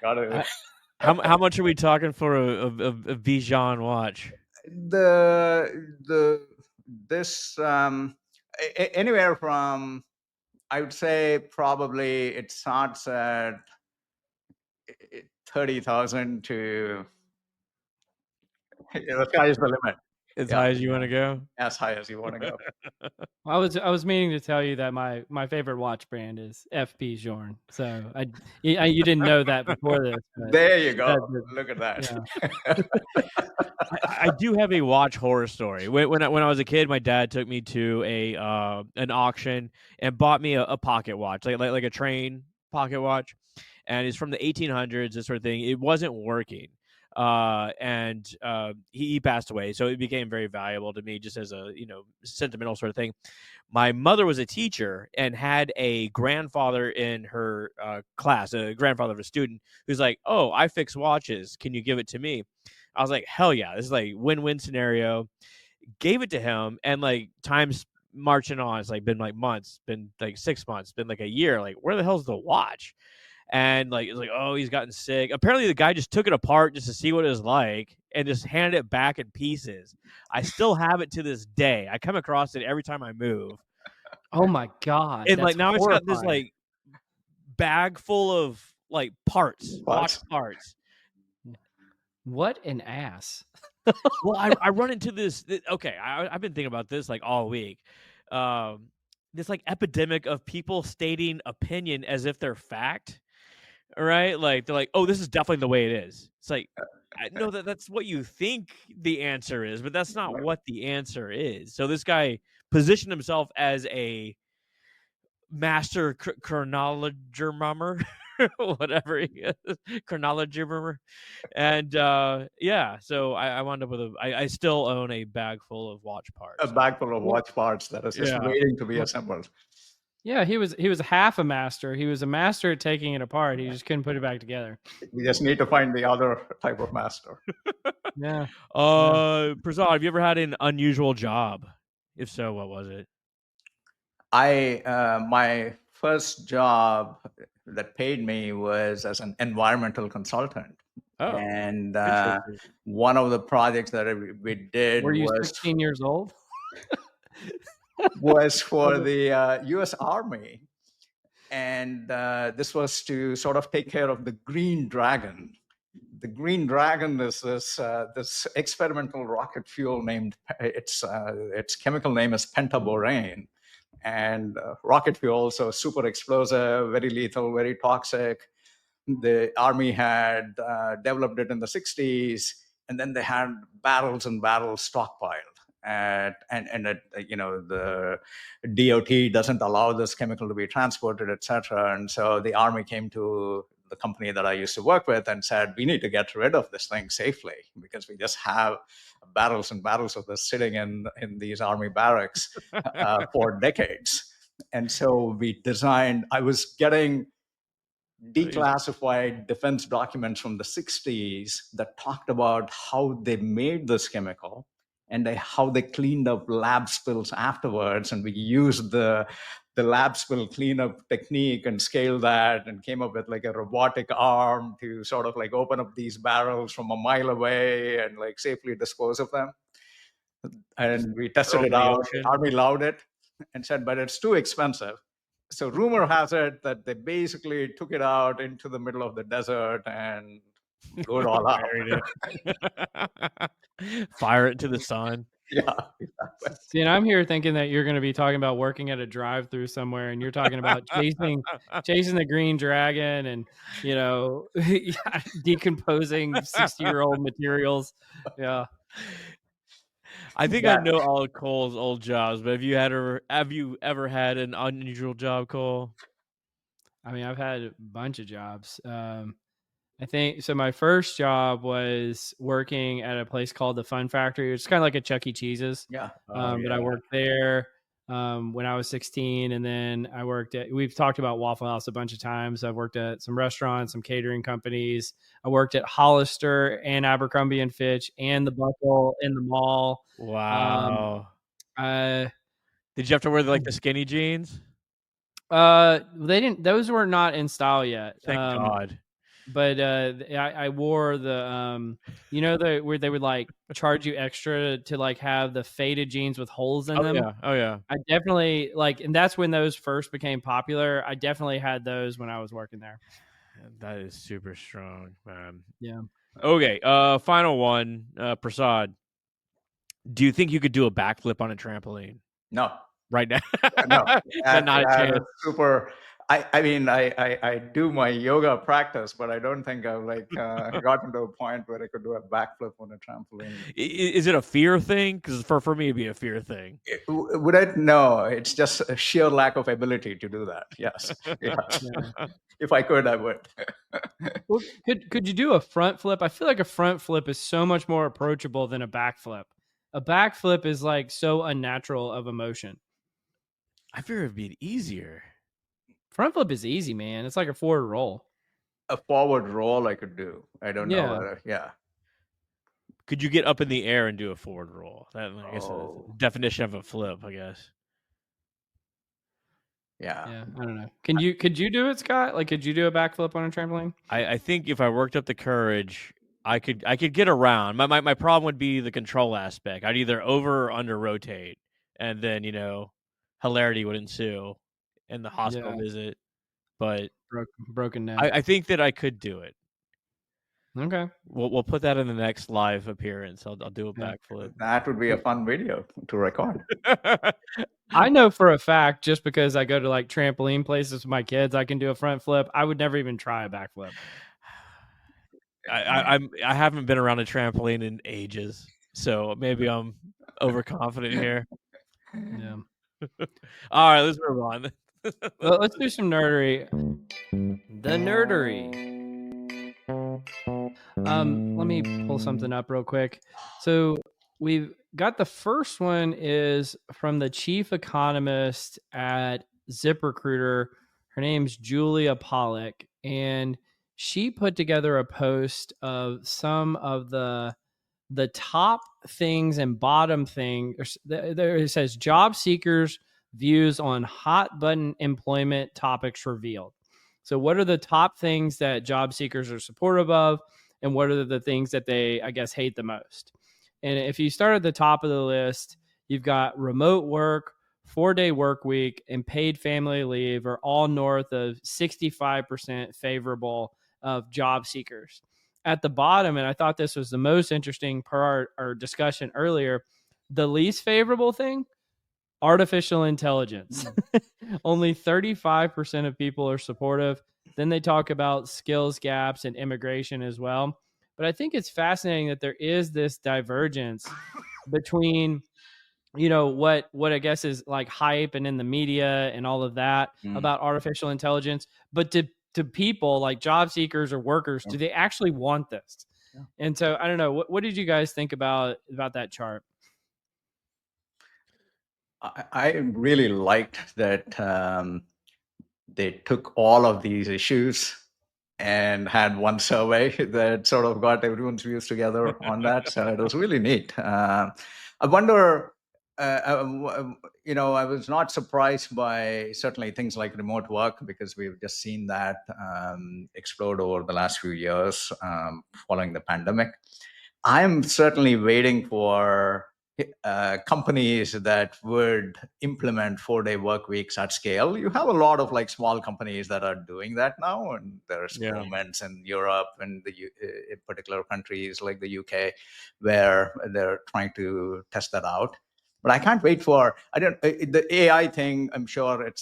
gotta I, how much are we talking for a Bijan watch? the this anywhere from, I would say probably it starts at 30,000 to the sky is the limit. As Yeah, high as you want to go? as high as you want to go. I was meaning to tell you that my favorite watch brand is FP Journe. So you didn't know that before this, but There you go. that, Look at that. yeah. I do have a watch horror story. When I was a kid, my dad took me to an auction and bought me a pocket watch, like a train pocket watch, and it's from the 1800s, this sort of thing. It wasn't working, and he passed away, so it became very valuable to me, just as a sentimental sort of thing. My mother was a teacher and had a grandfather in her class, a grandfather of a student, who's like, "Oh, I fix watches. Can you give it to me?" I was like, "Hell yeah. This is like win-win scenario." Gave it to him, and like time's marching on. It's like been like months, been like 6 months, been like a year. Like, where the hell's the watch? And like it's like, oh, he's gotten sick. Apparently the guy just took it apart just to see what it was like and just handed it back in pieces. I still have it to this day. I come across it every time I move. Oh my God, And that's like now it's got this horrifying. like bag full of like parts, watch But parts. What an ass. Well, I run into this. Okay, I've been thinking about this like all week. Um, this like epidemic of people stating opinion as if they're fact, right? Like they're like, "Oh, this is definitely the way it is." It's like, I know that that's what you think the answer is, but that's not what the answer is. So this guy positioned himself as a master chronologer, whatever he is, chronologer. And yeah, so I wound up with I still own a bag full of watch a parts. bag full of Well, watch parts that is just Yeah. waiting to be well, assembled. yeah, he was half a master. He was a master at taking it apart. He just couldn't put it back together. We just need to find the other type of master. Yeah. Yeah. Prasad, have you ever had an unusual job? If so, what was it? My first job that paid me was as an environmental consultant, Oh, and interesting. one of the projects that we did Were you 16 years old? was for the U.S. Army, and this was to sort of take care of the Green Dragon. The Green Dragon is this experimental rocket fuel named its chemical name is pentaborane, and rocket fuel, so super explosive, very lethal, very toxic. The army had developed it in the 60s, and then they had barrels and barrels stockpiled. The DOT doesn't allow this chemical to be transported, etc. And so the army came to the company that I used to work with and said, we need to get rid of this thing safely because we just have barrels and barrels of this sitting in these army barracks for decades. And so we designed, I was getting declassified defense documents from the 60s that talked about how they made this chemical and how they cleaned up lab spills afterwards. And we used the lab spill cleanup technique and scaled that and came up with like a robotic arm to sort of like open up these barrels from a mile away and like safely dispose of them. Just And we throw tested 'em it in the out. The ocean. army loved it and said, but it's too expensive. So rumor has it that they basically took it out into the middle of the desert and blew it all out. Buried it. Fire it into the sun. Yeah, exactly. See, and I'm here thinking that you're going to be talking about working at a drive-through somewhere, and you're talking about chasing the green dragon, and decomposing 60-year-old materials. Yeah. I think I That know all of Cole's old jobs, but have you ever had an unusual job, Cole? I mean, I've had a bunch of jobs. I think so. My first job was working at a place called the Fun Factory. It's kind of like a Chuck E. Cheese's. yeah. But I worked there when I was 16, and then we've talked about Waffle House a bunch of times. I've worked at some restaurants, some catering companies. I worked at Hollister and Abercrombie and Fitch and the Buckle in the mall. Wow. Uh, Did you have to wear the skinny jeans? they didn't. Those were not in style yet. Thank God. But I wore the where they would like charge you extra to like have the faded jeans with holes in them. Yeah. Oh yeah. I definitely and that's when those first became popular. I definitely had those when I was working there. That is super strong, man. Yeah. Okay. Final one. Prasad, do you think you could do a backflip on a trampoline No. right now? No. Not a chance. Super. I mean, I do my yoga practice, but I don't think I've gotten to a point where I could do a backflip on a trampoline. Is it a fear thing? Because for me, it'd be a fear thing. Would I? No, it's just a sheer lack of ability to do that. Yes. Yes. Yeah. If I could, I would. Well, could you do a front flip? I feel like a front flip is so much more approachable than a backflip. A backflip is like so unnatural of a motion. I fear it'd be easier. Front flip is easy, man. It's like a forward roll. A forward roll I could do. I don't know. Yeah. Could you get up in the air and do a forward roll? That I guess is the definition of a flip, I guess. Yeah. I don't know. Could you do it, Scott? Like, could you do a backflip on a trampoline? I think if I worked up the courage, I could get around. My problem would be the control aspect. I'd either over or under rotate, and then hilarity would ensue, and the hospital visit. but Broken neck. I think that I could do it. Okay. We'll put that in the next live appearance. I'll do a Yeah. backflip. That would be a fun video to record. I know for a fact, just because I go to like trampoline places with my kids, I can do a front flip. I would never even try a backflip. I haven't been around a trampoline in ages, so maybe I'm overconfident here. Yeah. All right, let's move on. Well, let's do some nerdery. The nerdery. Let me pull something up real quick. So we've got the first one is from the chief economist at ZipRecruiter. Her name's Julia Pollock, and she put together a post of some of the top things and bottom things. There it says job seekers' views on hot button employment topics revealed. So, what are the top things that job seekers are supportive of, and what are the things that they, I guess, hate the most? And if you start at the top of the list, you've got remote work, 4-day work week, and paid family leave are all north of 65% favorable of job seekers. At the bottom, and I thought this was the most interesting part our discussion earlier, the least favorable thing, artificial intelligence. Only 35% of people are supportive. Then they talk about skills gaps and immigration as well. But I think it's fascinating that there is this divergence between, you know, what I guess is like hype and in the media and all of that about artificial intelligence, but to people like job seekers or workers, do they actually want this? Yeah. And so I don't know. What did you guys think about that chart? I really liked that they took all of these issues and had one survey that sort of got everyone's views together on that. So it was really neat. I wonder, I was not surprised by certainly things like remote work, because we've just seen that explode over the last few years following the pandemic. I'm certainly waiting for companies that would implement 4-day work weeks at scale. You have a lot of like small companies that are doing that now, and there's movements in Europe and in particular countries like the UK where they're trying to test that out. But I can't wait for the AI thing. I'm sure it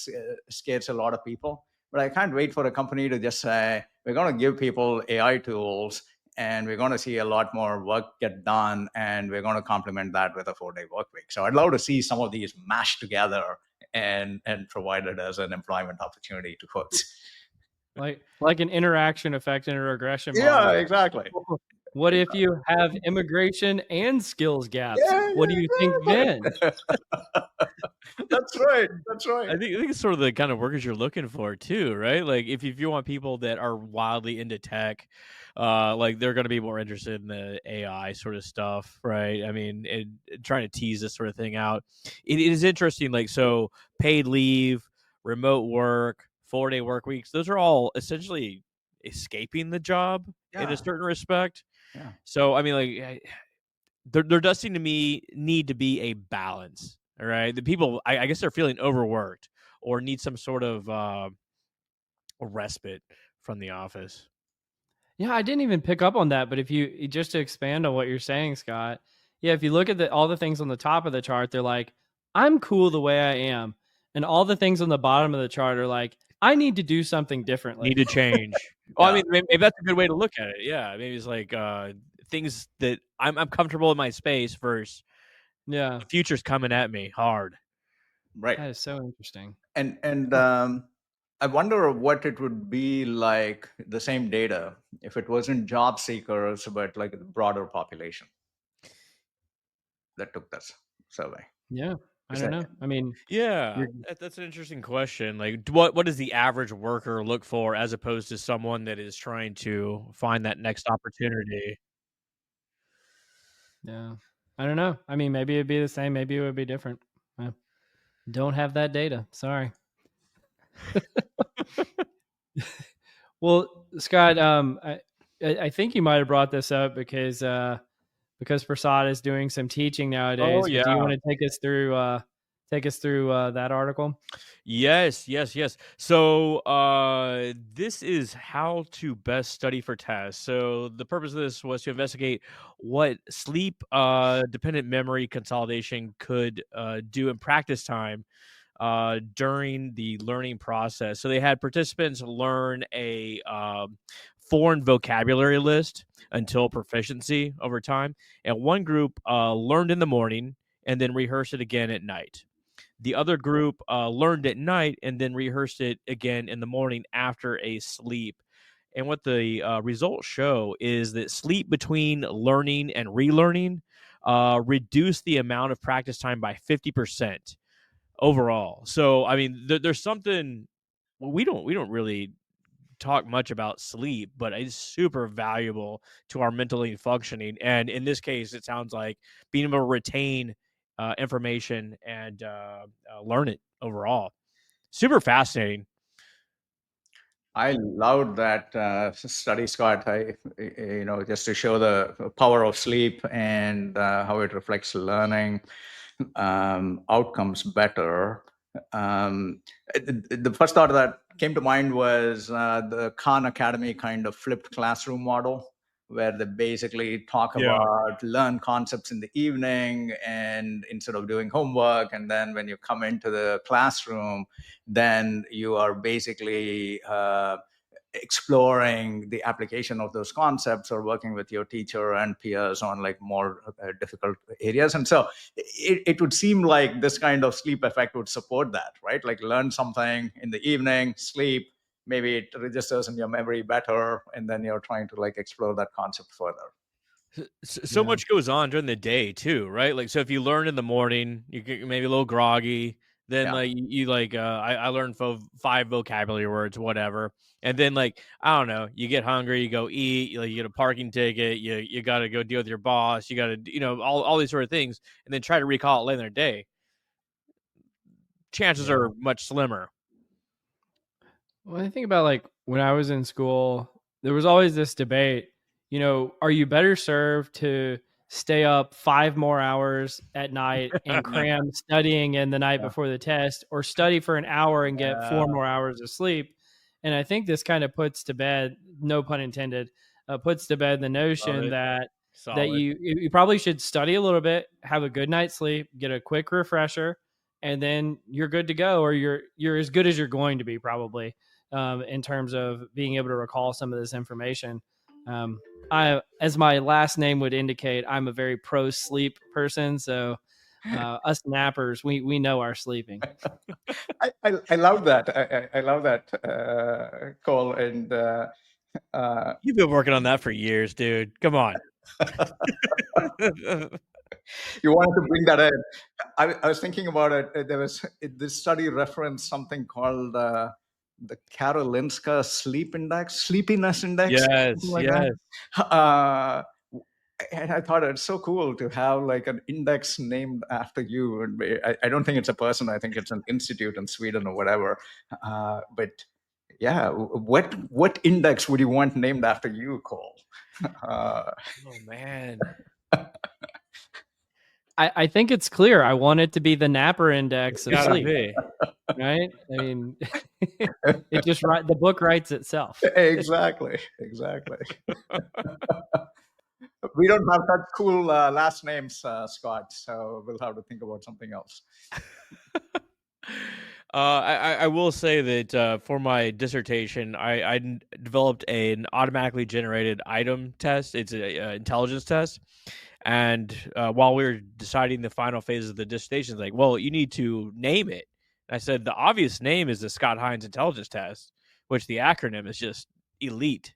scares a lot of people, but I can't wait for a company to just say, we're going to give people AI tools and we're going to see a lot more work get done, and we're going to complement that with a 4-day work week. So I'd love to see some of these mashed together and provided as an employment opportunity to folks. Like an interaction effect and a regression model. Yeah, exactly. What if you have immigration and skills gaps? What do you think then? That's right. That's right. I think it's sort of the kind of workers you're looking for too, right? Like if you want people that are wildly into tech, like they're going to be more interested in the AI sort of stuff, right? I mean, trying to tease this sort of thing out. It is interesting. Like, so paid leave, remote work, 4-day work weeks, those are all essentially escaping the job in a certain respect. Yeah. So, I mean, like, there does seem to me need to be a balance. All right. The people, I guess they're feeling overworked or need some sort of a respite from the office. Yeah, I didn't even pick up on that. But if you just to expand on what you're saying, Scott, yeah, if you look at all the things on the top of the chart, they're like, I'm cool the way I am. And all the things on the bottom of the chart are like, I need to do something differently. Need to change. Well, I mean, maybe that's a good way to look at it. Yeah. Maybe it's like things that I'm comfortable in my space versus the future's coming at me hard. Right. That is so interesting. And I wonder what it would be like, the same data, if it wasn't job seekers, but like the broader population that took this survey. Yeah. I don't know. I mean, yeah, that's an interesting question. Like, what does the average worker look for as opposed to someone that is trying to find that next opportunity? Yeah, I don't know. I mean, maybe it'd be the same. Maybe it would be different. I don't have that data. Sorry. Well, Scott, I think you might have brought this up because Prasad is doing some teaching nowadays. Oh, yeah. Do you want to take us take us through that article? Yes, yes, yes. So, this is how to best study for tests. So, the purpose of this was to investigate what sleep dependent memory consolidation could do in practice time during the learning process. So, they had participants learn a foreign vocabulary list until proficiency over time. And one group learned in the morning and then rehearsed it again at night. The other group learned at night and then rehearsed it again in the morning after a sleep. And what the results show is that sleep between learning and relearning reduced the amount of practice time by 50% overall. So, I mean, there's something we don't really talk much about sleep, but it's super valuable to our mentally functioning. And in this case, it sounds like being able to retain information and learn it overall. Super fascinating. I loved that study, Scott. Just to show the power of sleep and how it reflects learning outcomes better. Um, the first thought that came to mind was the Khan Academy kind of flipped classroom model, where they basically talk Yeah. about learn concepts in the evening and instead of doing homework. And then when you come into the classroom, then you are basically exploring the application of those concepts or working with your teacher and peers on like more difficult areas. And so it would seem like this kind of sleep effect would support that, right? Like learn something in the evening, sleep, maybe it registers in your memory better, and then you're trying to like explore that concept further. So Yeah. much goes on during the day too, right? Like, so if you learn in the morning, you get maybe a little groggy. Then Yeah. like you like I learned five vocabulary words, whatever. And then like I don't know, you get hungry, you go eat, you get a parking ticket, you got to go deal with your boss, you got to all these sort of things, and then try to recall it later in the day. Chances Yeah. are much slimmer. Well, I think about like when I was in school, there was always this debate, are you better served to stay up 5 more hours at night and cram studying in the night Yeah. before the test, or study for an hour and get Uh, 4 more hours of sleep? And I think this kind of puts to bed, no pun intended, puts to bed the notion Solid, that solid. you probably should study a little bit, have a good night's sleep, get a quick refresher, and then you're good to go, or you're as good as you're going to be probably, in terms of being able to recall some of this information. Um, as my last name would indicate, I'm a very pro sleep person. So us nappers, we know our sleeping. I love that. I love that, Cole. And uh, You've been working on that for years, dude. Come on. you wanted to bring that in. I was thinking about it. This study referenced something called the Karolinska Sleepiness Index, something Yes, like that. yes. Uh, and I thought it's so cool to have like an index named after you. And I don't think it's a person. I think it's an institute in Sweden or whatever. But yeah, what index would you want named after you, Cole? Uh, Oh man. I think it's clear. I want it to be the Napper Index of Gotta sleep, be. right? I mean, it just the book writes itself. exactly, exactly. We don't have such cool last names, Scott. So we'll have to think about something else. I will say that for my dissertation, developed an automatically generated item test. It's a intelligence test, and while we were deciding the final phase of the dissertation, it's like, well, you need to name it. I said the obvious name is the Scott Hines Intelligence Test, which the acronym is just elite.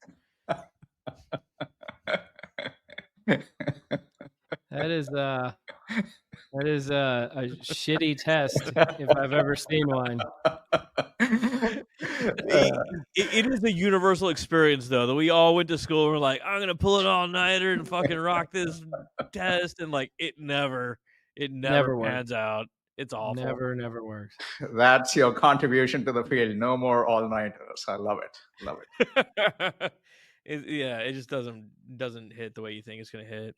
That is a shitty test if I've ever seen one. It is a universal experience, though, that we all went to school and we're like, I'm gonna pull it all nighter and fucking rock this test, and like it never Never works. pans out. It's awful. Never works. That's your contribution to the field. No more all nighters. I love it. Love it. Yeah, it just doesn't hit the way you think it's gonna hit.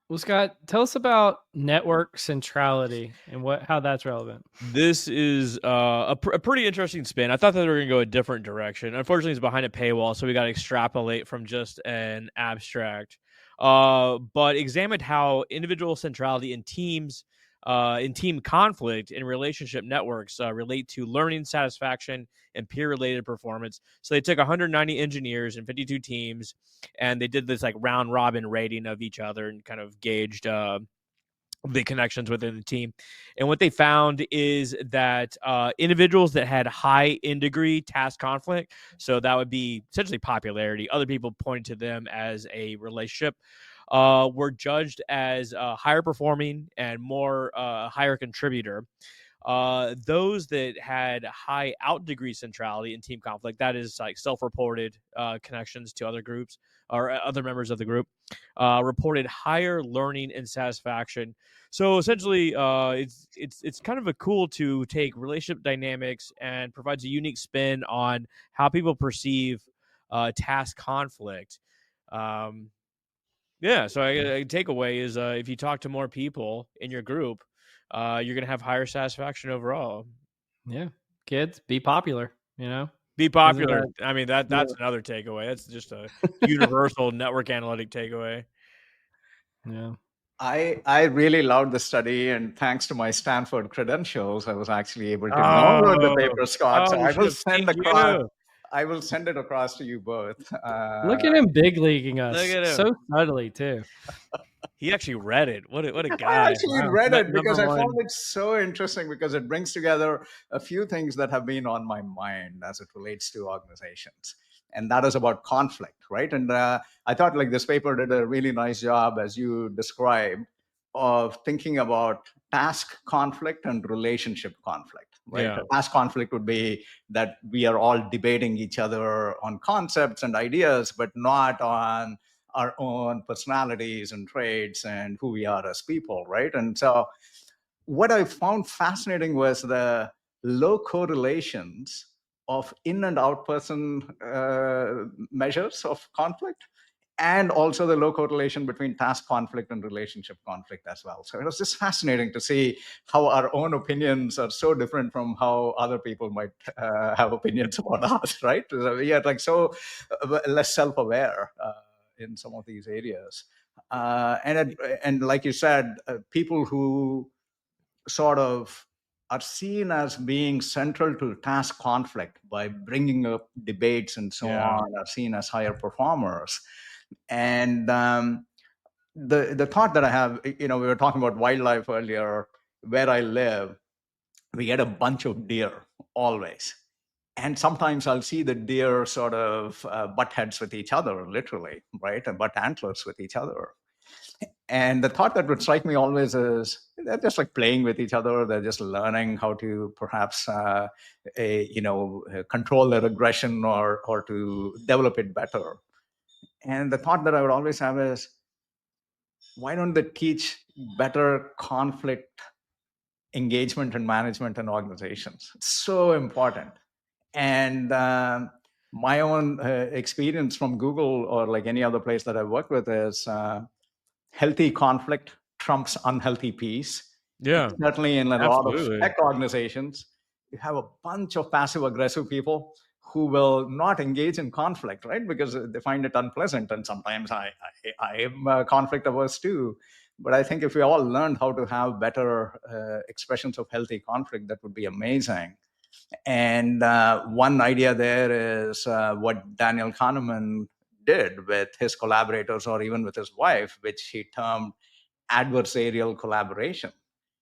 Well, Scott, tell us about network centrality and how that's relevant. This is a pretty interesting spin. I thought that they were going to go a different direction. Unfortunately, it's behind a paywall, so we got to extrapolate from just an abstract. But examined how individual centrality in team conflict and relationship networks relate to learning satisfaction and peer-related performance. So they took 190 engineers and 52 teams, and they did this like round robin rating of each other and kind of gauged the connections within the team. And what they found is that individuals that had high in degree task conflict, so that would be essentially popularity, other people pointed to them as a relationship, were judged as higher performing and more higher contributor. Those that had high out degree centrality in team conflict, that is like self-reported connections to other groups or other members of the group, reported higher learning and satisfaction. So essentially, it's kind of a cool to take relationship dynamics and provides a unique spin on how people perceive task conflict. Um, yeah, so a takeaway is if you talk to more people in your group, you're gonna have higher sasatisfaction overall. Yeah. Kids, be popular, Be Isn't popular. that I mean that's another takeaway. That's just a universal network analytic takeaway. yeah. I really loved the study, and thanks to my Stanford credentials, I was actually able to download the Oh, paper, Scott. So we should have pinged you. I will send it across to you both. Look at him big leaguing Look us at him. so subtly too. He actually read it. What a I guy. actually Wow. read it Number because I found one. it so interesting because it brings together a few things that have been on my mind as it relates to organizations. And that is about conflict, right? And I thought like this paper did a really nice job, as you described, of thinking about task conflict and relationship conflict, right? Yeah. A task conflict would be that we are all debating each other on concepts and ideas, but not on our own personalities and traits and who we are as people, right? And so what I found fascinating was the low correlations of in and out person measures of conflict, and also the low correlation between task conflict and relationship conflict as well. So it was just fascinating to see how our own opinions are so different from how other people might have opinions about us, right? So we are like so less self-aware in some of these areas. And like you said, people who sort of are seen as being central to task conflict by bringing up debates and so Yeah. on are seen as higher performers. And the thought that I have, we were talking about wildlife earlier. Where I live, we get a bunch of deer always. And sometimes I'll see the deer sort of butt heads with each other, literally, right? And butt antlers with each other. And the thought that would strike me always is they're just like playing with each other. They're just learning how to perhaps, control their aggression or to develop it better. And the thought that I would always have is, why don't they teach better conflict engagement and management in organizations? It's so important. And my own experience from Google or like any other place that I work with is healthy conflict trumps unhealthy peace. Yeah. Certainly in a lot of Absolutely. tech organizations, you have a bunch of passive aggressive people who will not engage in conflict, right? Because they find it unpleasant. And sometimes I am conflict averse too. But I think if we all learned how to have better expressions of healthy conflict, that would be amazing. And one idea there is what Daniel Kahneman did with his collaborators or even with his wife, which he termed adversarial collaboration,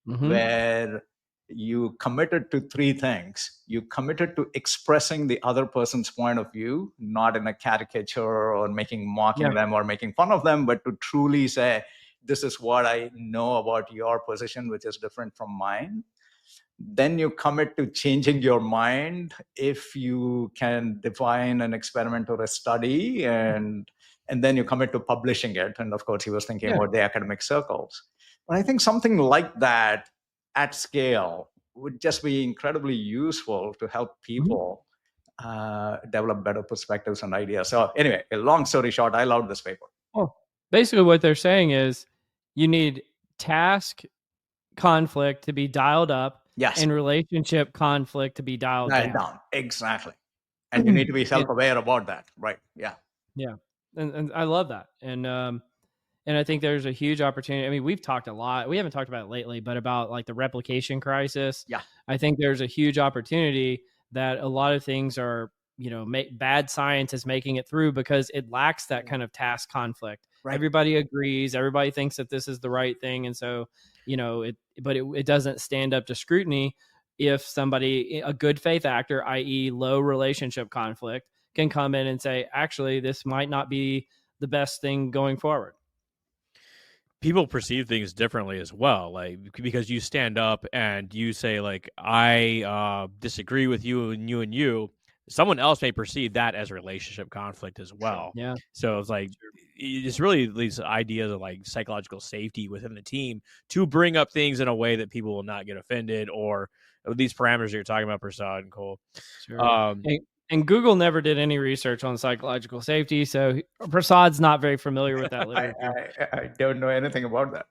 where you committed to three things. You committed to expressing the other person's point of view, not in a caricature or mocking Yeah. them or making fun of them, but to truly say, this is what I know about your position, which is different from mine. Then you commit to changing your mind if you can define an experiment or a study, and then you commit to publishing it. And of course, he was thinking Yeah. about the academic circles. But I think something like that at scale would just be incredibly useful to help people develop better perspectives and ideas. So anyway, a long story short, I loved this paper. Well, basically what they're saying is You need task conflict to be dialed up Yes, and relationship conflict to be dialed dial down. down. Exactly. And you need to be And self-aware about that. Right. Yeah. yeah, and I love that. And I think there's a huge opportunity. I mean, we've talked a lot. We haven't talked about it lately, but about like the replication crisis. Yeah. I think there's a huge opportunity that a lot of things are, bad science is making it through because it lacks that kind of task conflict. Right. Everybody agrees. Everybody thinks that this is the right thing, and so it doesn't stand up to scrutiny if somebody, a good faith actor, i.e., low relationship conflict, can come in and say, actually, this might not be the best thing going forward. People perceive things differently as well, like because you stand up and you say like I disagree with you and you and you, someone else may perceive that as a relationship conflict as Sure. well. Yeah. So it's like it's really these ideas of like psychological safety within the team to bring up things in a way that people will not get offended, or these parameters that you're talking about, Prasad and Cole. Sure. um And Google never did any research on psychological safety, so Prasad's not very familiar with that I, literature. I don't know anything about that.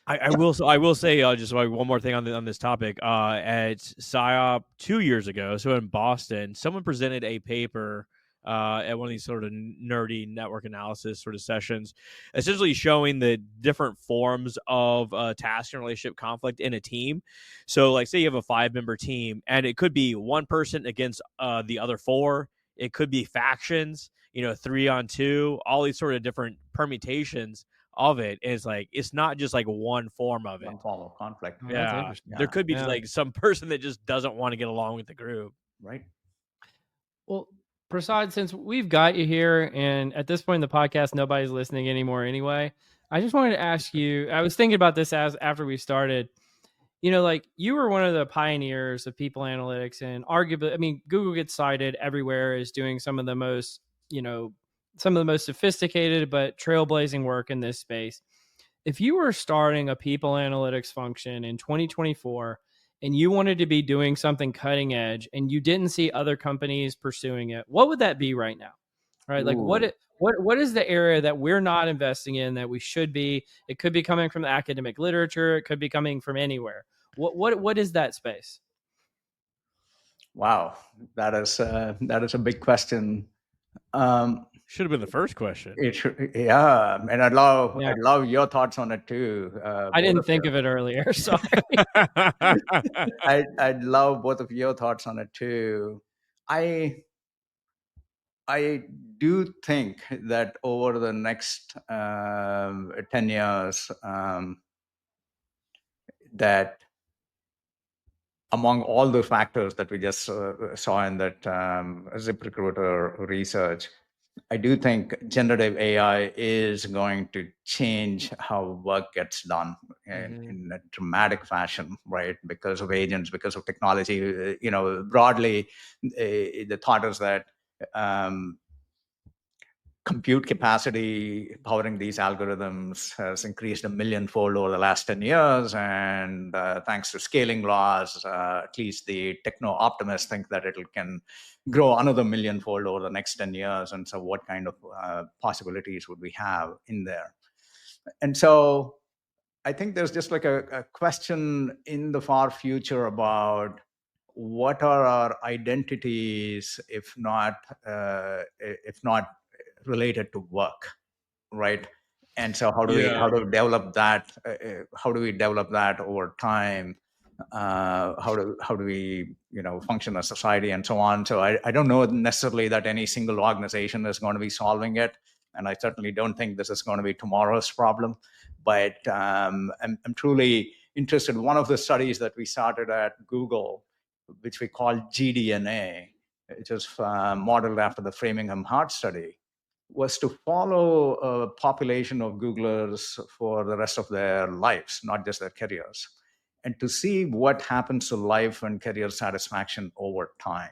I will say just like one more thing on this topic. At PsyOp 2 years ago, so in Boston, someone presented a paper at one of these sort of nerdy network analysis sort of sessions, essentially showing the different forms of task and relationship conflict in a team. So, like, say you have a 5-member team, and it could be one person against the other four. It could be factions, 3 on 2, all these sort of different permutations of it. Is like it's not just like one form of it. One form of conflict. Oh, that's Yeah, interesting. there Yeah. could be Yeah. like some person that just doesn't want to get along with the group. Right. Well, Prasad, since we've got you here, and at this point in the podcast, nobody's listening anymore anyway, I just wanted to ask you. I was thinking about this as after we started. Like you were one of the pioneers of people analytics, and arguably, I mean, Google gets cited everywhere as doing some of the most sophisticated but trailblazing work in this space. If you were starting a people analytics function in 2024 and you wanted to be doing something cutting edge and you didn't see other companies pursuing it, what would that be right now? Right? Like Ooh. what is the area that we're not investing in that we should be? It could be coming from the academic literature, it could be coming from anywhere. What is that space? Wow. That is a big question. Um, Should have been the first question. it should, yeah, and I'd love Yeah. I'd love your thoughts on it too. I Both didn't of you. think of it earlier. Sorry. I'd love both of your thoughts on it too. I I do think that over the next 10 years, that among all the factors that we just saw in that ZipRecruiter research, I do think generative AI is going to change how work gets done in a dramatic fashion, right? Because of agents, because of technology. Broadly, the thought is that um, compute capacity powering these algorithms has increased 1 millionfold over the last 10 years. And thanks to scaling laws, at least the techno optimists think that it can grow another 1 millionfold over the next 10 years. And so, what kind of possibilities would we have in there? And so, I think there's just like a question in the far future about what are our identities if not related to work, right? And so how do we Yeah. develop that? How do we develop that over time? How do we function as society and so on? So I don't know necessarily that any single organization is going to be solving it, and I certainly don't think this is going to be tomorrow's problem. But I'm truly interested. One of the studies that we started at Google, which we call GDNA, which is modeled after the Framingham Heart Study, was to follow a population of Googlers for the rest of their lives, not just their careers, and to see what happens to life and career satisfaction over time,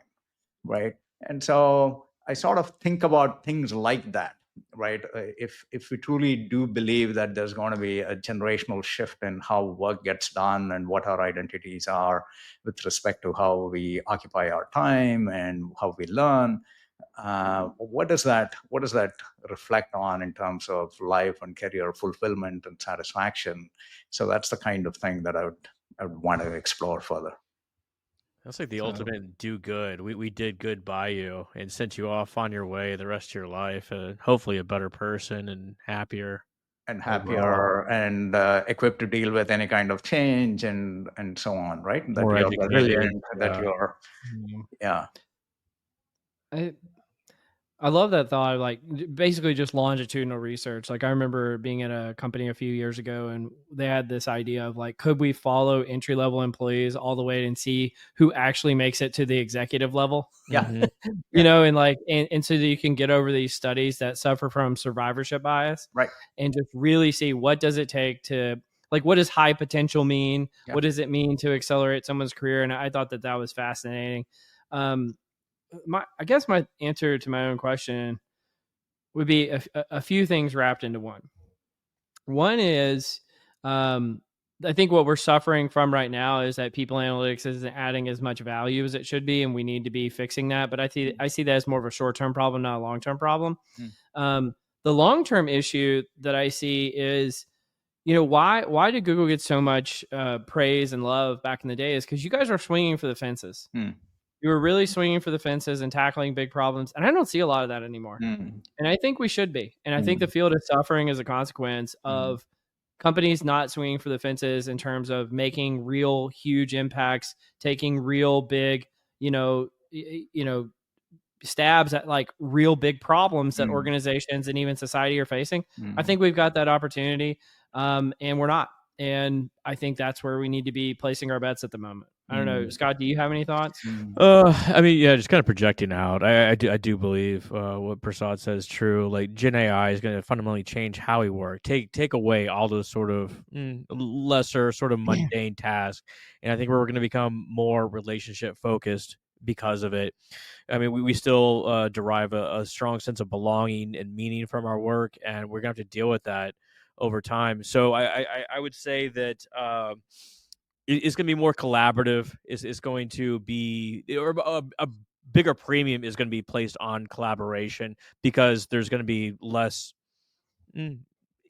right? And so I sort of think about things like that, right? If we truly do believe that there's going to be a generational shift in how work gets done and what our identities are with respect to how we occupy our time and how we learn, What does that reflect on in terms of life and career fulfillment and satisfaction? So that's the kind of thing that I would want to explore further. That's like the So- ultimate do good. We did good by you and sent you off on your way the rest of your life, hopefully a better person and happier. And Overall. happier and equipped to deal with any kind of change and so on, right? That More you're educated. resilient, that Yeah. you're, yeah. I love that thought of like basically just longitudinal research. Like I remember being at a company a few years ago and they had this idea of like, could we follow entry level employees all the way and see who actually makes it to the executive level? Yeah. Mhm. You know, and like, and so that you can get over these studies that suffer from survivorship bias, Right. and just really see what does it take to, like, what does high potential mean? Yeah. What does it mean to accelerate someone's career? And I thought that that was fascinating. I guess my answer to my own question would be a few things wrapped into one. One is, I think what we're suffering from right now is that people analytics isn't adding as much value as it should be, and we need to be fixing that. But I see that as more of a short-term problem, not a long-term problem. The long-term issue that I see is, you know, why did Google get so much praise and love back in the day? Is because you guys are swinging for the fences. You were really swinging for the fences and tackling big problems. And I don't see a lot of that anymore. And I think we should be. And I think the field is suffering as a consequence of companies not swinging for the fences in terms of making real huge impacts, taking real big, stabs at like real big problems that organizations and even society are facing. I think we've got that opportunity, and we're not. And I think that's where we need to be placing our bets at the moment. I don't know, Scott, do you have any thoughts? I mean, yeah, just kind of projecting out. I do believe what Prasad says is true. Like Gen AI is going to fundamentally change how we work. Take away all those sort of lesser, sort of mundane tasks, and I think we're going to become more relationship focused because of it. I mean, we still derive a strong sense of belonging and meaning from our work, and we're going to have to deal with that over time. So I would say that. It's going to be more collaborative. It's going to be, or a bigger premium is going to be placed on collaboration because there's going to be less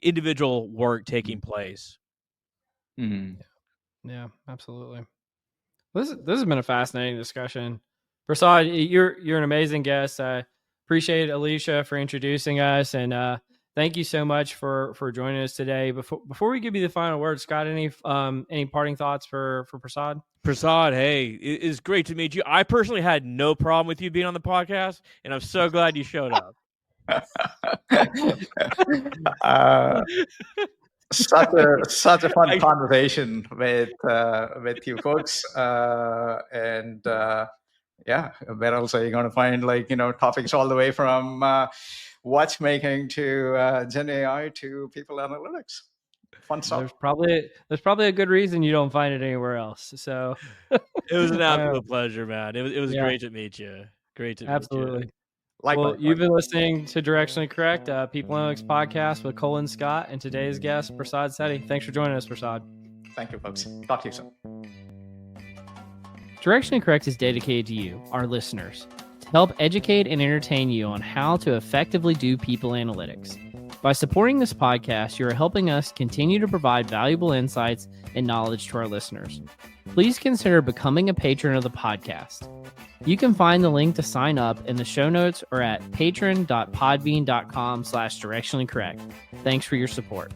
individual work taking place. Yeah, absolutely. This has been a fascinating discussion. Prasad, you're an amazing guest. I appreciate Alicia for introducing us, and thank you so much for joining us today. Before we give you the final word, Scott, any parting thoughts for Prasad? Prasad, hey, it's great to meet you. I personally had no problem with you being on the podcast, and I'm so glad you showed up. Such a fun conversation with you folks, and yeah, where else are you going to find topics all the way from watchmaking to Gen AI to people analytics? Fun stuff. There's probably a good reason you don't find it anywhere else. So it was an absolute pleasure, man. It was great to meet you. Great to meet you. Well, you've been listening to Directionally Correct, People Analytics Podcast with Colin Scott, and today's guest, Prasad Setty. Thanks for joining us, Prasad. Thank you, folks. Talk to you soon. Directionally Correct is dedicated to you, our listeners, to help educate and entertain you on how to effectively do people analytics. By supporting this podcast, you are helping us continue to provide valuable insights and knowledge to our listeners. Please consider becoming a patron of the podcast. You can find the link to sign up in the show notes or at patron.podbean.com/directionallycorrect. Thanks for your support.